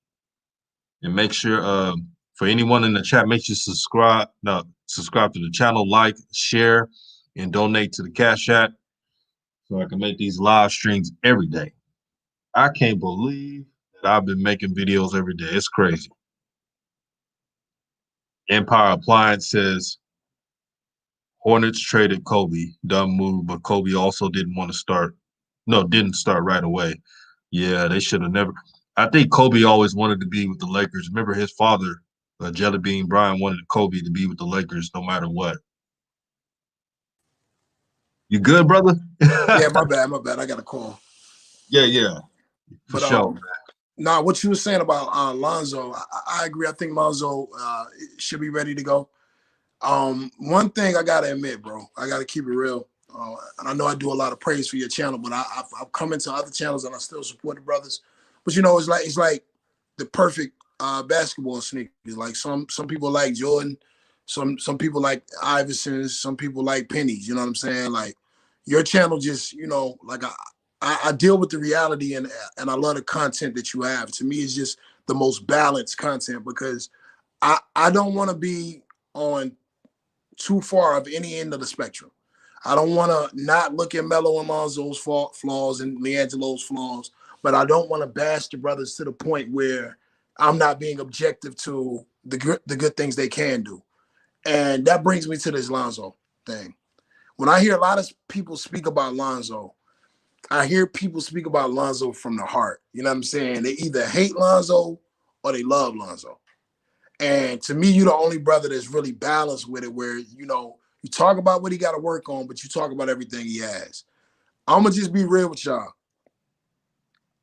And make sure for anyone in the chat, make sure you subscribe. No, subscribe to the channel, like, share, and donate to the Cash App so I can make these live streams every day. I can't believe that I've been making videos every day. It's crazy. Empire Appliance says Hornets traded Kobe. Dumb move, but Kobe also didn't want to start. No, didn't start right away. Yeah, they should have never. I think Kobe always wanted to be with the Lakers. Remember his father, Jelly Bean Bryant, wanted Kobe to be with the Lakers no matter what. You good, brother? Yeah, my bad, my bad. I got a call. Yeah, for But sure. nah, what you were saying about Lonzo, I agree. I think Lonzo should be ready to go. One thing I gotta admit, bro, I gotta keep it real. And I know I do a lot of praise for your channel, but I've come into other channels and I still support the brothers. But you know, it's like the perfect basketball sneakers. Like some people like Jordan, some people like Iversons, some people like pennies. You know what I'm saying? Like your channel just, you know, like I deal with the reality and I love the content that you have. To me, it's just the most balanced content because I don't want to be on too far of any end of the spectrum. I don't want to not look at Melo and Lonzo's flaws and Leangelo's flaws, but I don't want to bash the brothers to the point where I'm not being objective to the good things they can do. And that brings me to this Lonzo thing. When I hear a lot of people speak about Lonzo, I hear people speak about Lonzo from the heart. You know what I'm saying? They either hate Lonzo or they love Lonzo. And to me, you're the only brother that's really balanced with it, where, you know, you talk about what he got to work on, but you talk about everything he has. I'm going to just be real with y'all.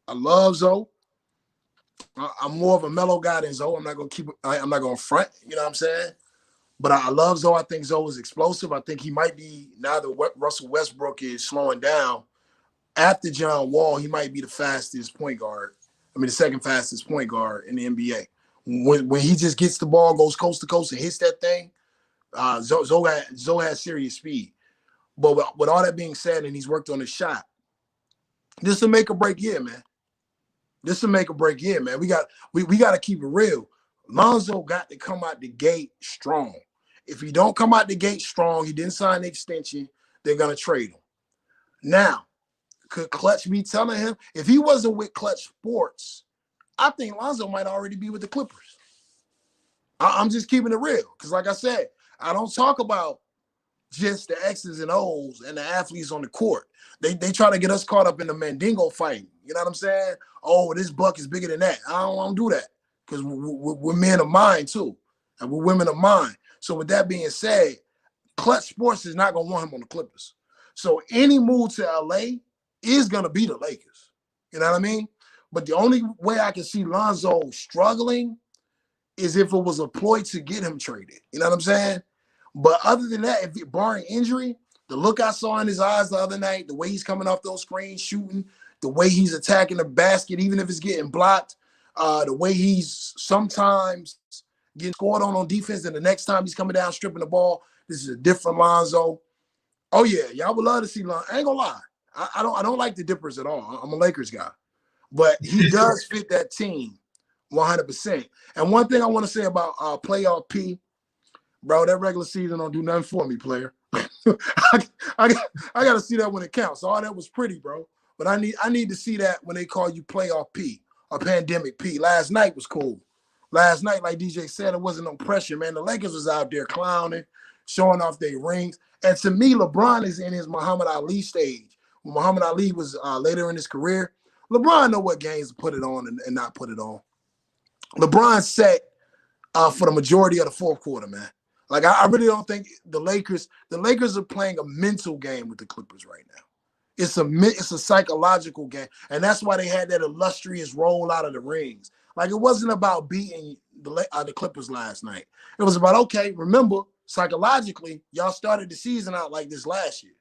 I love Zoe. I'm more of a mellow guy than Zoe. I'm not going to front, you know what I'm saying? But I love Zoe. I think Zoe is explosive. I think he might be, now that Russell Westbrook is slowing down, after John Wall, he might be the fastest point guard. I mean, the second fastest point guard in the NBA. When he just gets the ball, goes coast to coast and hits that thing, Zoe has serious speed. But with all that being said, and he's worked on his shot, this will make or break year, man. This will make or break year, man. We got to keep it real. Lonzo got to come out the gate strong. If he don't come out the gate strong, he didn't sign the extension, they're gonna trade him. Now, could Clutch be telling him if he wasn't with Clutch Sports? I think Lonzo might already be with the Clippers. I'm just keeping it real because, like I said, I don't talk about just the X's and O's and the athletes on the court. They try to get us caught up in the Mandingo fight. You know what I'm saying? Oh, this buck is bigger than that. I don't want to do that because we're men of mind too, and we're women of mind. So with that being said, Clutch Sports is not going to want him on the Clippers. So any move to LA is going to be the Lakers. You know what I mean? But the only way I can see Lonzo struggling is if it was a ploy to get him traded. You know what I'm saying? But other than that, if barring injury, the look I saw in his eyes the other night, the way he's coming off those screens, shooting, the way he's attacking the basket, even if it's getting blocked, the way he's sometimes getting scored on defense, and the next time he's coming down stripping the ball, this is a different Lonzo. Oh yeah, y'all would love to see Lonzo. I ain't gonna lie, I don't like the Dippers at all. I'm a Lakers guy, but he does fit that team 100%. And one thing I want to say about playoff P, bro, that regular season don't do nothing for me, player. I got to see that when it counts. All that was pretty, bro. But I need to see that when they call you playoff P or pandemic P. Last night was cool. Last night, like DJ said, it wasn't no pressure, man. The Lakers was out there clowning, showing off their rings. And to me, LeBron is in his Muhammad Ali stage. When Muhammad Ali was later in his career, LeBron know what games to put it on and not put it on. LeBron set for the majority of the fourth quarter, man. Like I really don't think the Lakers are playing a mental game with the Clippers right now. It's a psychological game, and that's why they had that illustrious roll out of the rings. Like it wasn't about beating the Clippers last night. It was about, okay, remember, psychologically, y'all started the season out like this last year,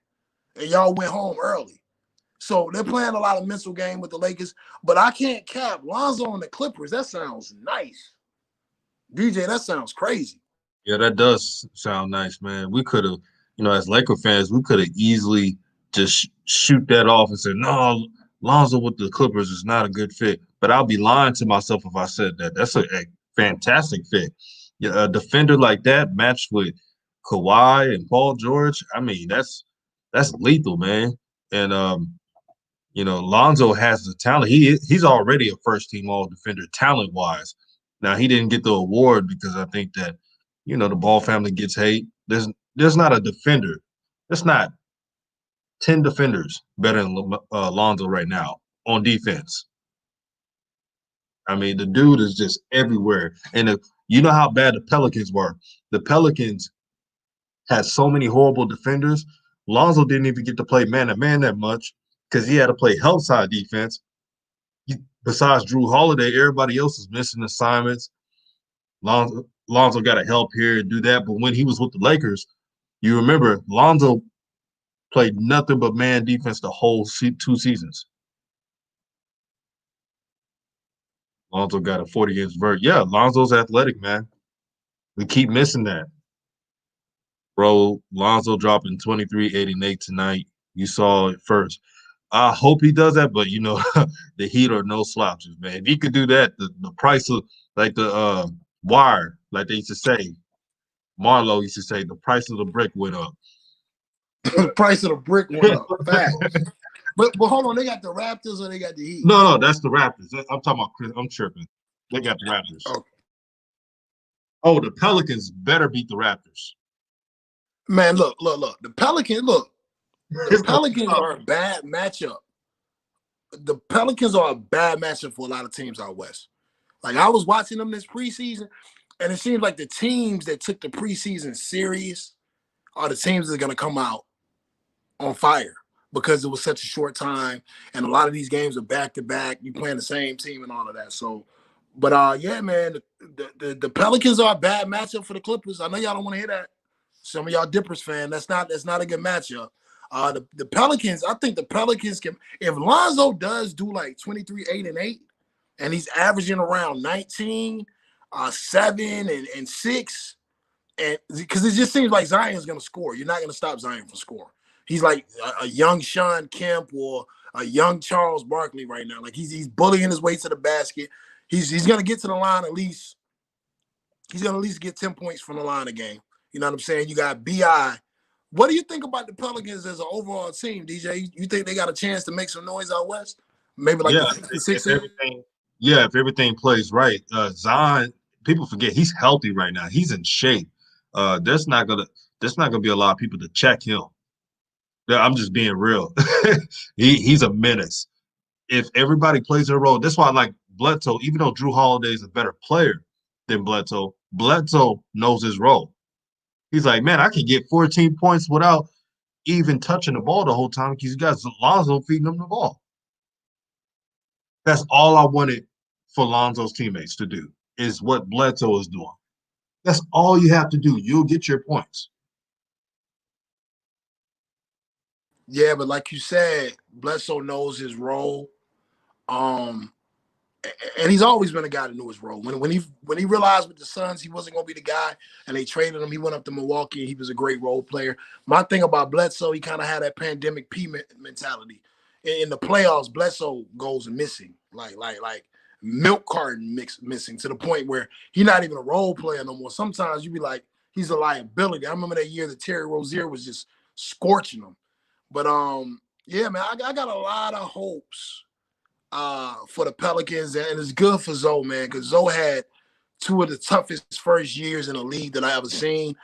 and y'all went home early. So they're playing a lot of mental game with the Lakers, but I can't cap Lonzo and the Clippers. That sounds nice. DJ, that sounds crazy. Yeah, that does sound nice, man. We could have. as Laker fans, we could have easily just shoot that off and said, no, Lonzo with the Clippers is not a good fit. But I'll be lying to myself if I said that. That's a fantastic fit. Yeah, a defender like that matched with Kawhi and Paul George. I mean, that's lethal, man. And Lonzo has the talent. He's already a first team all defender talent wise. Now he didn't get the award because I think that the Ball family gets hate. There's not a defender. There's not 10 defenders better than Lonzo right now on defense. I mean, the dude is just everywhere. And you know how bad the Pelicans were. The Pelicans had so many horrible defenders. Lonzo didn't even get to play man to man that much because he had to play help side defense. Besides Drew Holiday, everybody else is missing assignments. Lonzo got to help here and do that. But when he was with the Lakers, you remember Lonzo played nothing but man defense the whole 2 seasons. Lonzo got a 40-inch vert. Yeah, Lonzo's athletic, man. We keep missing that. Bro, Lonzo dropping 23, 8, and 8 tonight. You saw it first. I hope he does that, but the Heat are no slouches, man. If he could do that, the price of like the wire, like they used to say, Marlo used to say, the price of the brick went up. The price of the brick went up. Facts. But hold on, they got the Raptors or they got the Heat? No, that's the Raptors. I'm talking about Chris. I'm tripping. They got the Raptors. Oh. Oh, the Pelicans better beat the Raptors. Man, look. The Pelicans are a bad matchup. The Pelicans are a bad matchup for a lot of teams out west. Like I was watching them this preseason, and it seems like the teams that took the preseason serious are the teams that are going to come out on fire because it was such a short time, and a lot of these games are back to back. You playing the same team and all of that. So, but yeah, man, the Pelicans are a bad matchup for the Clippers. I know y'all don't want to hear that. Some of y'all Dippers fan, that's not a good matchup. The Pelicans, I think the Pelicans can, if Lonzo does do like 23, 8, and 8, and he's averaging around 19, 7, and 6, and because it just seems like Zion's going to score. You're not going to stop Zion from scoring. He's like a young Sean Kemp or a young Charles Barkley right now. Like he's bullying his way to the basket. He's going to get to the line at least. He's going to at least get 10 points from the line a game. You know what I'm saying? You got B.I. What do you think about the Pelicans as an overall team, DJ? You think they got a chance to make some noise out west? Maybe like the six. If everything plays right. Zion, people forget he's healthy right now. He's in shape. There's not gonna be a lot of people to check him. I'm just being real. He's a menace. If everybody plays their role, that's why I like Bledsoe. Even though Drew Holiday is a better player than Bledsoe, Bledsoe knows his role. He's like, man, I can get 14 points without even touching the ball the whole time because you got Lonzo feeding him the ball. That's all I wanted for Lonzo's teammates to do is what Bledsoe is doing. That's all you have to do. You'll get your points. Yeah, but like you said, Bledsoe knows his role. And he's always been a guy that knew his role. When he realized with the Suns he wasn't going to be the guy, and they traded him, he went up to Milwaukee, and he was a great role player. My thing about Bledsoe, he kind of had that pandemic P mentality. In the playoffs, Bledsoe goes missing, like milk carton missing, to the point where he's not even a role player no more. Sometimes you be like, he's a liability. I remember that year that Terry Rozier was just scorching him. But yeah, man, I got a lot of hopes for the Pelicans, and it's good for Zoe, man, because Zoe had two of the toughest first years in the league that I ever seen.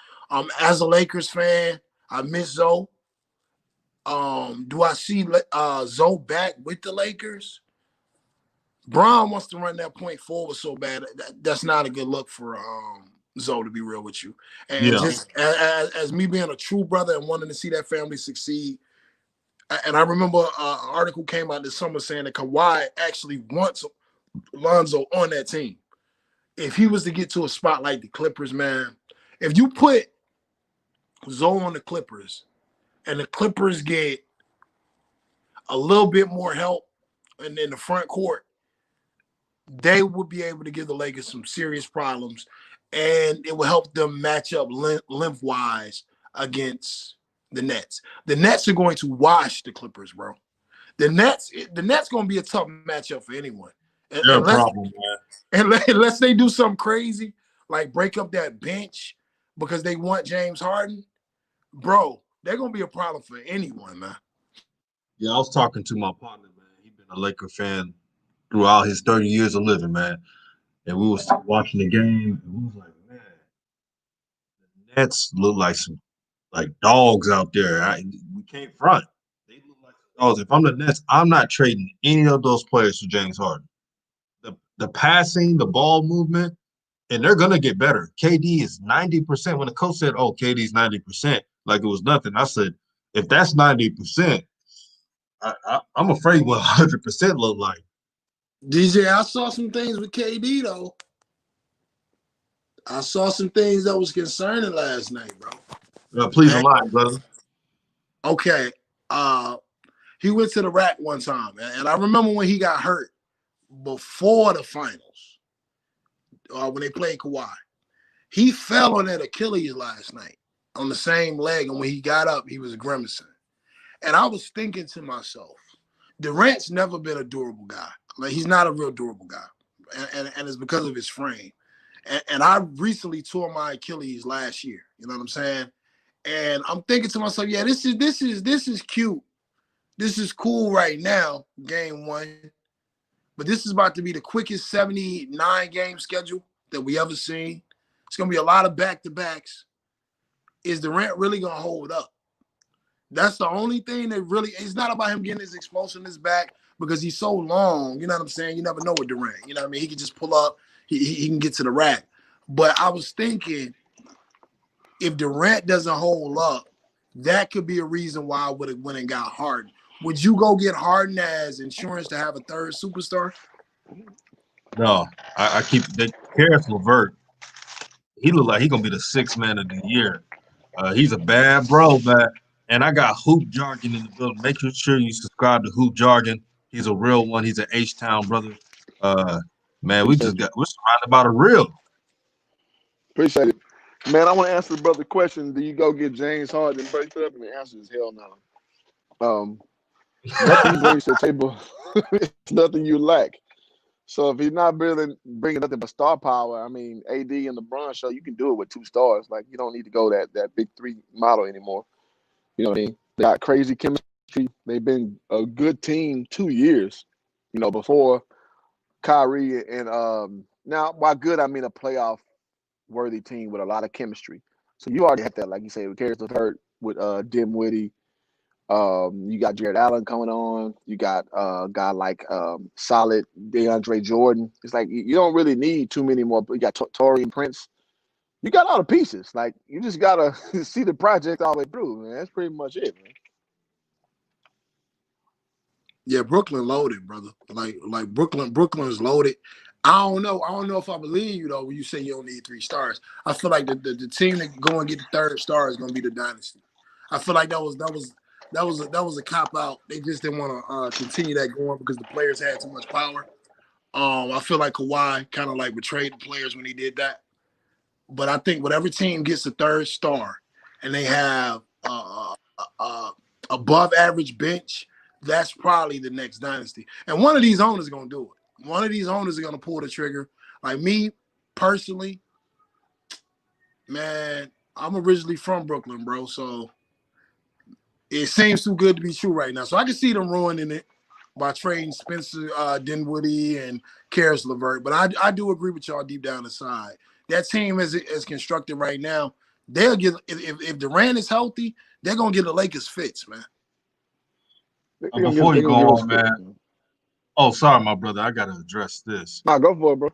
As a Lakers fan, I miss Zoe. Do I see Zoe back with the Lakers? Braun wants to run that point forward so bad. That's not a good look for Zoe, to be real with you. And just as me being a true brother and wanting to see that family succeed, and I remember an article came out this summer saying that Kawhi actually wants Lonzo on that team. If he was to get to a spot like the Clippers, man, if you put Zoe on the Clippers and the Clippers get a little bit more help in the front court, they would be able to give the Lakers some serious problems, and it will help them match up lengthwise against The Nets. The Nets are going to wash the Clippers, bro. The Nets going to be a tough matchup for anyone. They're a problem, man. Unless they do something crazy, like break up that bench because they want James Harden, bro, they're going to be a problem for anyone, man. Yeah, I was talking to my partner, man. He's been a Laker fan throughout his 30 years of living, man. And we was watching the game, and we was like, man, the Nets look like some like dogs out there. We can't front. They look like dogs. If I'm the Nets, I'm not trading any of those players for James Harden. The passing, the ball movement, and they're gonna get better. KD is 90%. When the coach said, "Oh, KD's 90%," like it was nothing, I said, if that's 90%, I'm afraid what 100% look like. DJ, I saw some things with KD though. I saw some things that was concerning last night, bro. Please enlighten, brother. Okay. He went to the rack one time, and I remember when he got hurt before the finals, when they played Kawhi. He fell on that Achilles last night on the same leg, and when he got up, he was grimacing. And I was thinking to myself, Durant's never been a durable guy. Like, he's not a real durable guy, and it's because of his frame. And I recently tore my Achilles last year. You know what I'm saying? And I'm thinking to myself, yeah, this is cute. This is cool right now, game one. But this is about to be the quickest 79 game schedule that we ever seen. It's gonna be a lot of back-to-backs. Is Durant really gonna hold up? That's the only thing that really, it's not about him getting his explosiveness back because he's so long. You know what I'm saying? You never know with Durant. You know what I mean? He can just pull up, he can get to the rack. But I was thinking, if Durant doesn't hold up, that could be a reason why I would have went and got Harden. Would you go get Harden as insurance to have a third superstar? No, I keep the Karis LeVert. He look like he gonna be the sixth man of the year. He's a bad bro, man. And I got Hoop Jargon in the building. Make sure you subscribe to Hoop Jargon. He's a real one. He's an H-Town brother. Man, we're surrounded by the real. Appreciate it. Man, I want to answer the brother question. Do you go get James Harden and break it up? And the answer is hell no. Nothing he brings to the table is nothing you lack. So if he's not bringing nothing but star power, I mean, AD and LeBron show you can do it with 2 stars. Like, you don't need to go that big 3 model anymore. You know what I mean? They got crazy chemistry. They've been a good team 2 years, before Kyrie. And now, by good, I mean a playoff-worthy team with a lot of chemistry. So you already had that, like you say, with Karis LeVert, with Dinwiddie. You got Jared Allen coming on. You got a guy like solid DeAndre Jordan. It's like you don't really need too many more. You got Torian Prince. You got all the pieces. Like, you just gotta see the project all the way through, man. That's pretty much it, man. Yeah, Brooklyn loaded, brother. Like Brooklyn's loaded. I don't know if I believe you though when you say you don't need 3 stars. I feel like the team that go and get the third star is gonna be the dynasty. I feel like that was a cop out. They just didn't want to continue that going because the players had too much power. I feel like Kawhi kind of like betrayed the players when he did that. But I think whatever team gets the third star and they have above average bench, that's probably the next dynasty. And one of these owners is going to do it. One of these owners are going to pull the trigger. Like me, personally, man, I'm originally from Brooklyn, bro. So it seems too good to be true right now. So I can see them ruining it by trading Spencer Dinwiddie and Karis LeVert. But I do agree with y'all deep down inside. That team is constructed right now. They'll get if Durant is healthy, they're gonna get the Lakers fits, man. Before you go on, man. Oh, sorry, my brother. I gotta address this. Nah, go for it, bro.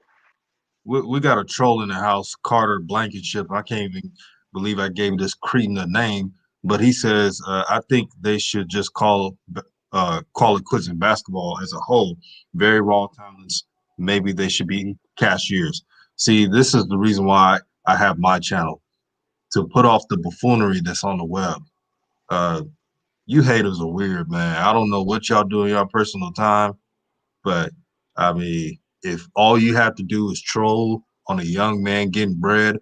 We got a troll in the house, Carter Blankenship. I can't even believe I gave this cretin a name, but he says I think they should just call it quits in basketball as a whole. Very raw talents. Maybe they should be cashiers. See, this is the reason why I have my channel, to put off the buffoonery that's on the web. You haters are weird, man. I don't know what y'all do in your personal time, but I mean, if all you have to do is troll on a young man getting bread,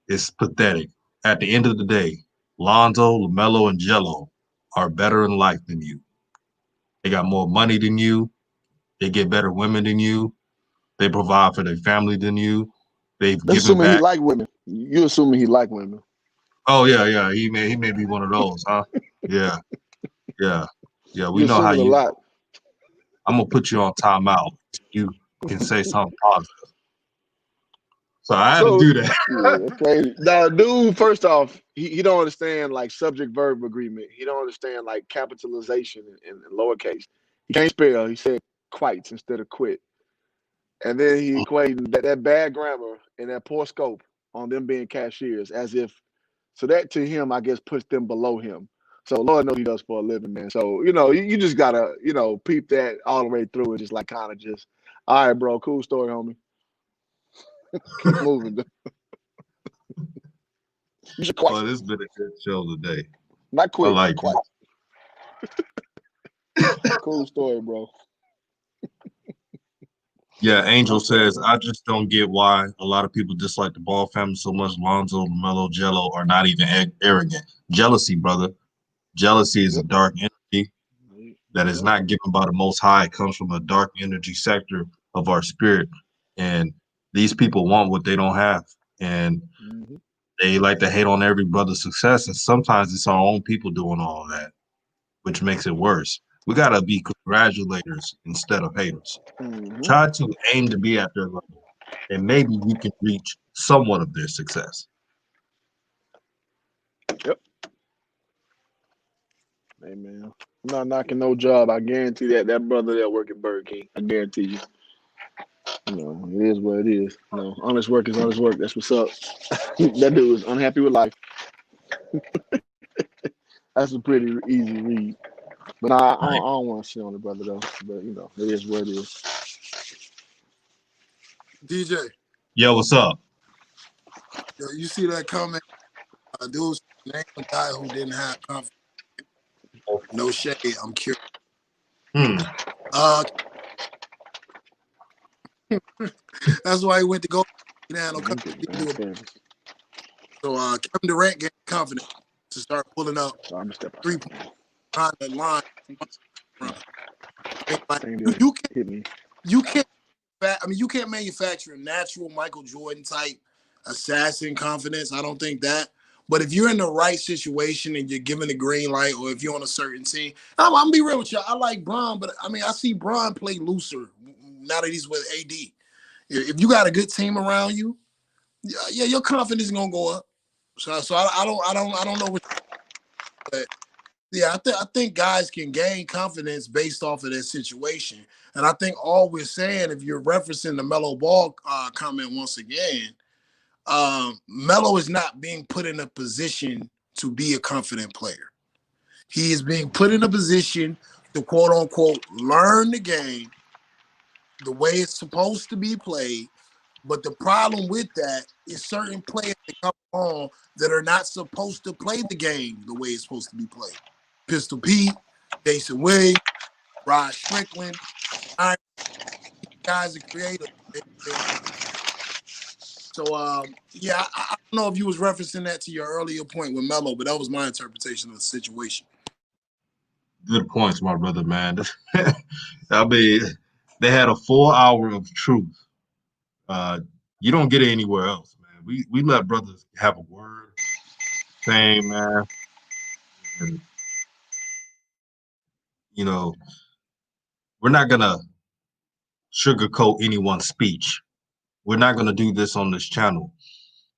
it's pathetic. At the end of the day, Lonzo, LaMelo, and Jello are better in life than you. They got more money than you. They get better women than you. They provide for their family than you. They've That's given assuming he back. like women. You assuming he like women. Oh yeah. He may be one of those, huh? Yeah, yeah, yeah. We You know how assuming a you. lot. I'm gonna put you on timeout. You can say something positive. So I had to So do that. yeah, that's crazy. Now, dude, first off, he don't understand like subject verb agreement. He don't understand like capitalization and lowercase. He can't spell. He said quites instead of quit. And then he equating that bad grammar and that poor scope on them being cashiers as if so that to him I guess puts them below him. So Lord knows he does for a living, man. So you just gotta peep that all the way through and just like kind of just all right, bro, cool story, homie. Keep moving. You should quite Well, this has been a good show today. not I quit, like quite. Cool story, bro. Yeah, Angel I'm sorry, says, bro. I just don't get why a lot of people dislike the Ball family so much. Lonzo, LaMelo, Jello are not even arrogant. Jealousy, brother. Jealousy is a Yep. dark energy that is Yep. not given by the Most High. It comes from a dark energy sector of our spirit. And these people want what they don't have. And Mm-hmm. they like to hate on every brother's success. And sometimes it's our own people doing all of that, which makes it worse. We got to be congratulators instead of haters. Mm-hmm. Try to aim to be at their level, and maybe you can reach somewhat of their success. Yep. Hey man, I'm not knocking no job. I guarantee that brother that work at Burger King. I guarantee you. It is what it is. Honest work is honest work. That's what's up. That dude is unhappy with life. That's a pretty easy read. But I Right. don't want to shit on the brother though. But it is what it is. DJ, Yo, what's up? you see that comment? Dude, name a guy who didn't have confidence. No shade. I'm curious. Hmm. Uh, that's why he went to go down. Man, I'm getting bad service. So Kevin Durant gained confidence to start pulling up So I'm gonna step 3 point outside. behind the line. Like Thing you, that you can't, hit me. you can't. You can't manufacture a natural Michael Jordan type assassin confidence. I don't think that. But if you're in the right situation and you're given the green light, or if you're on a certain team, I'm gonna be real with you. I like Bron, but I mean, I see Bron play looser now that he's with AD. If you got a good team around you, yeah, your confidence is gonna go up. So I don't know what, but yeah, I think guys can gain confidence based off of their situation. And I think all we're saying, if you're referencing the Melo Ball comment once again, Melo is not being put in a position to be a confident player. He is being put in a position to quote unquote learn the game the way it's supposed to be played. But the problem with that is certain players that come on that are not supposed to play the game the way it's supposed to be played. Pistol Pete, Jason Williams, Rod Strickland, guys are creative. So yeah, I don't know if you was referencing that to your earlier point with Melo, but that was my interpretation of the situation. Good points, my brother, man. I mean, they had a full hour of truth. Uh, you don't get it anywhere else, man. We let brothers have a word, fame, man, and you know we're not gonna sugarcoat anyone's speech. We're not gonna do this on this channel.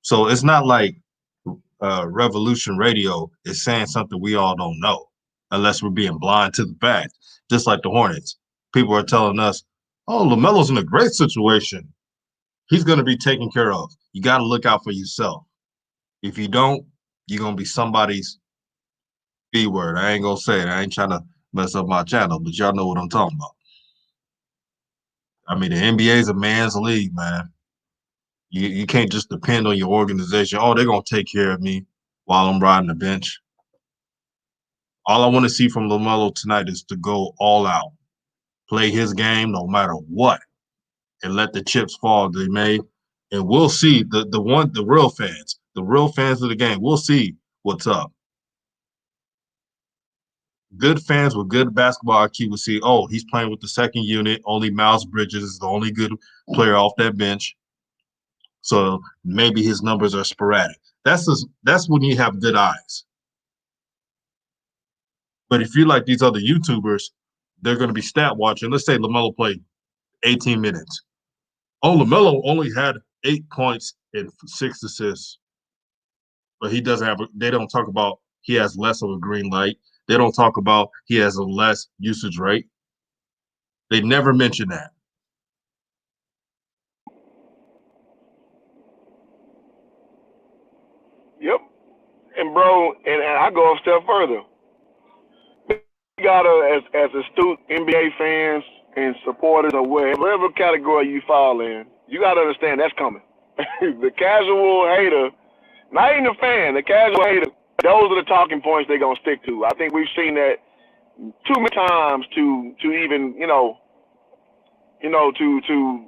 So it's not like Revolution Radio is saying something we all don't know, unless we're being blind to the fact. Just like the Hornets, people are telling us, "Oh, LaMelo's in a great situation. He's going to be taken care of." You got to look out for yourself. If you don't, you're going to be somebody's B word. I ain't gonna say it. I ain't trying to mess up my channel, but y'all know what I'm talking about. I mean, the NBA is a man's league, man. You can't just depend on your organization. Oh, they're gonna take care of me while I'm riding the bench. All I want to see from LaMelo tonight is to go all out, play his game no matter what, and let the chips fall they may. And we'll see the real fans of the game. We'll see what's up. good fans with good basketball IQ would see, oh, he's playing with the second unit. Only Miles Bridges is the only good player off that bench. So maybe his numbers are sporadic. That's when you have good eyes. But if you like these other YouTubers, they're going to be stat watching. Let's say LaMelo played 18 minutes. Oh, LaMelo only had 8 points and 6 assists. But he doesn't have they don't talk about he has less of a green light. They don't talk about he has a less usage rate. They never mention that. Yep. And bro, and I go a step further. You gotta, as astute NBA fans and supporters or whatever category you fall in, you gotta understand that's coming. The casual hater, not even the fan, the casual hater, those are the talking points they're gonna stick to. I think we've seen that too many times to even to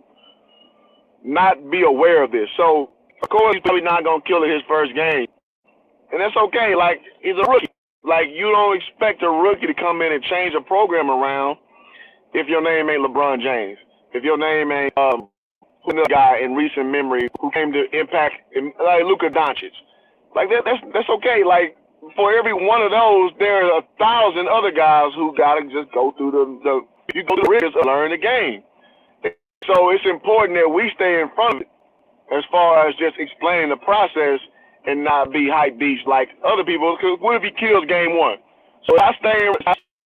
not be aware of this. So of course he's probably not gonna kill it his first game, and that's okay. Like, he's a rookie. Like, you don't expect a rookie to come in and change a program around if your name ain't LeBron James, if your name ain't another guy in recent memory who came to impact like Luka Doncic. Like that's okay. Like, for every one of those, there are 1,000 other guys who gotta just go through the you go through the rigors of learn the game. So it's important that we stay in front of it as far as just explaining the process and not be hype beasts like other people. Because what if he kills game one? So I stay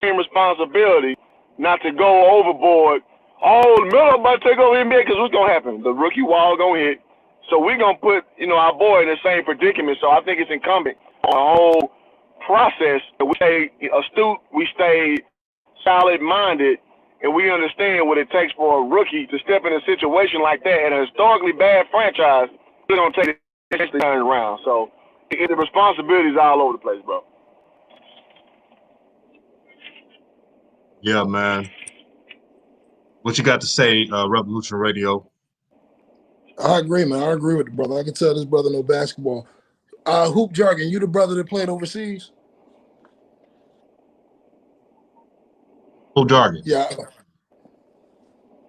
in responsibility not to go overboard. Oh, Miller about to take over NBA, because what's gonna happen? The rookie wall gonna hit. So we're gonna put our boy in the same predicament. So I think it's incumbent on the whole process that we stay astute, we stay solid minded, and we understand what it takes for a rookie to step in a situation like that in a historically bad franchise. We're gonna take it to turn it around. So the responsibility is all over the place, bro. Yeah, man. What you got to say, Revolution Radio? I agree, man. I agree with the brother. I can tell this brother know basketball. Hoop Jargon, you the brother that played overseas? Who Jargon? Yeah.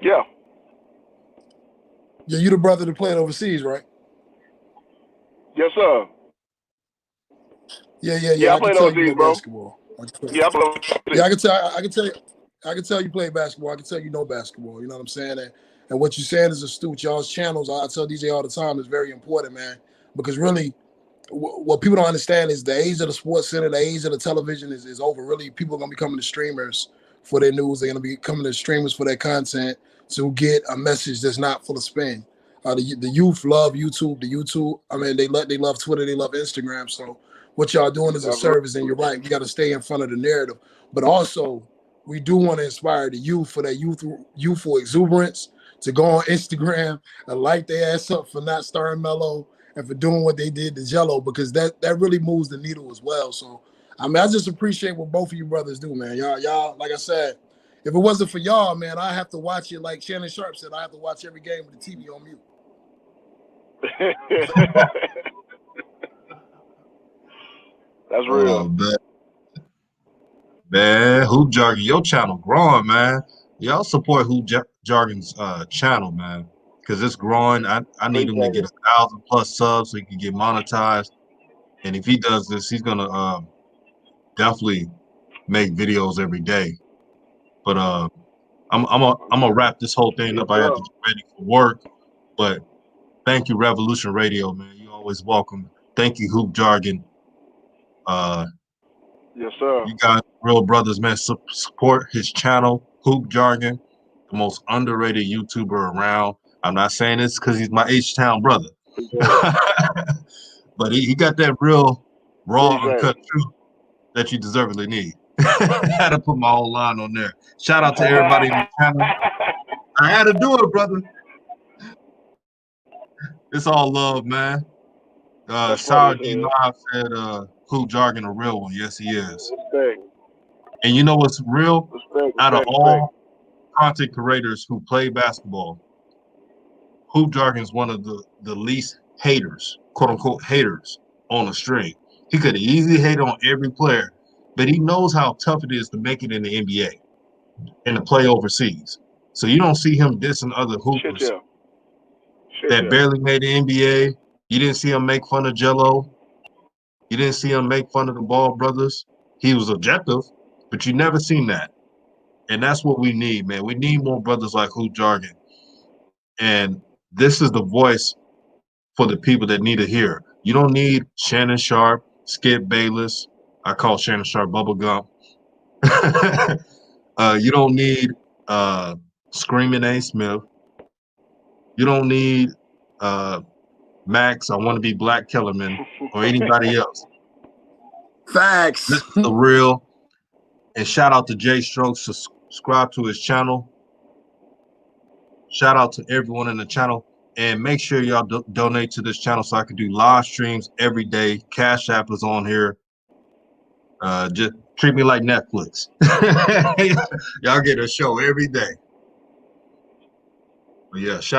Yeah. Yeah, you the brother that played overseas, right? Yes, sir. Yeah. Yeah, I I can played tell you overseas, know bro. basketball. Yeah, I played overseas. Yeah, I can tell you play basketball. I can tell you know basketball. You know what I'm saying? And what you're saying is astute. Y'all's channels, I tell DJ all the time, is very important, man. Because really, what people don't understand is the age of the sports center, the age of the television is over. Really, people are gonna be coming to streamers for their news. They're gonna be coming to streamers for their content to get a message that's not full of spin. The youth love YouTube. I mean, they love Twitter. They love Instagram. So what y'all doing is a service, and you're right. We got to stay in front of the narrative, but also we do want to inspire the youth for that youthful exuberance to go on Instagram and light their ass up for not starring Melo and for doing what they did to Jello, because that really moves the needle as well. So I mean, I just appreciate what both of you brothers do, man. Y'all, like I said, if it wasn't for y'all, man, I have to watch it. Like Shannon Sharp said, I have to watch every game with the TV on mute. That's real. Oh, man, Hoop Jargon, your channel growing, man. Y'all support Hoop Jargon's channel, man, because it's growing. I need him to get 1,000+ subs so he can get monetized. And if he does this, he's gonna definitely make videos every day. But I'm gonna wrap this whole thing up. I have to get ready for work. But thank you, Revolution Radio, man. You always welcome. Thank you, Hoop Jargon. Yes, sir. You guys, real brothers, man. Support his channel, Hoop Jargon, the most underrated YouTuber around. I'm not saying this because he's my H-Town brother, but he got that real raw, uncut truth that you deservedly need. I had to put my whole line on there. Shout out to everybody in the channel. I had to do it, brother. It's all love, man. Sour D Live said Hoop Jargon a real one. Yes, he is. Respect. And you know what's real? Respect. Out of all content creators who play basketball, Hoop Jargon is one of the least haters, quote unquote haters, on the stream. He could easily hate on every player, but he knows how tough it is to make it in the NBA and to play overseas. So you don't see him dissing other Shit, hoopers yeah. Shit, that yeah. barely made the NBA. You didn't see him make fun of Jello. You didn't see him make fun of the Ball brothers. He was objective, but you never seen that. And that's what we need, man. We need more brothers like Hoop Jargon. And this is the voice for the people that need to hear. You don't need Shannon Sharp, Skip Bayless. I call Shannon Sharp bubblegum. You don't need Screaming A. Smith. You don't need Max, I want to be Black Kellerman, or anybody else. Facts. This is the real. And shout out to Jay Strokes. Subscribe to his channel. Shout out to everyone in the channel. And make sure y'all donate to this channel so I can do live streams every day. Cash App is on here. Just treat me like Netflix. Y'all get a show every day. But yeah, shout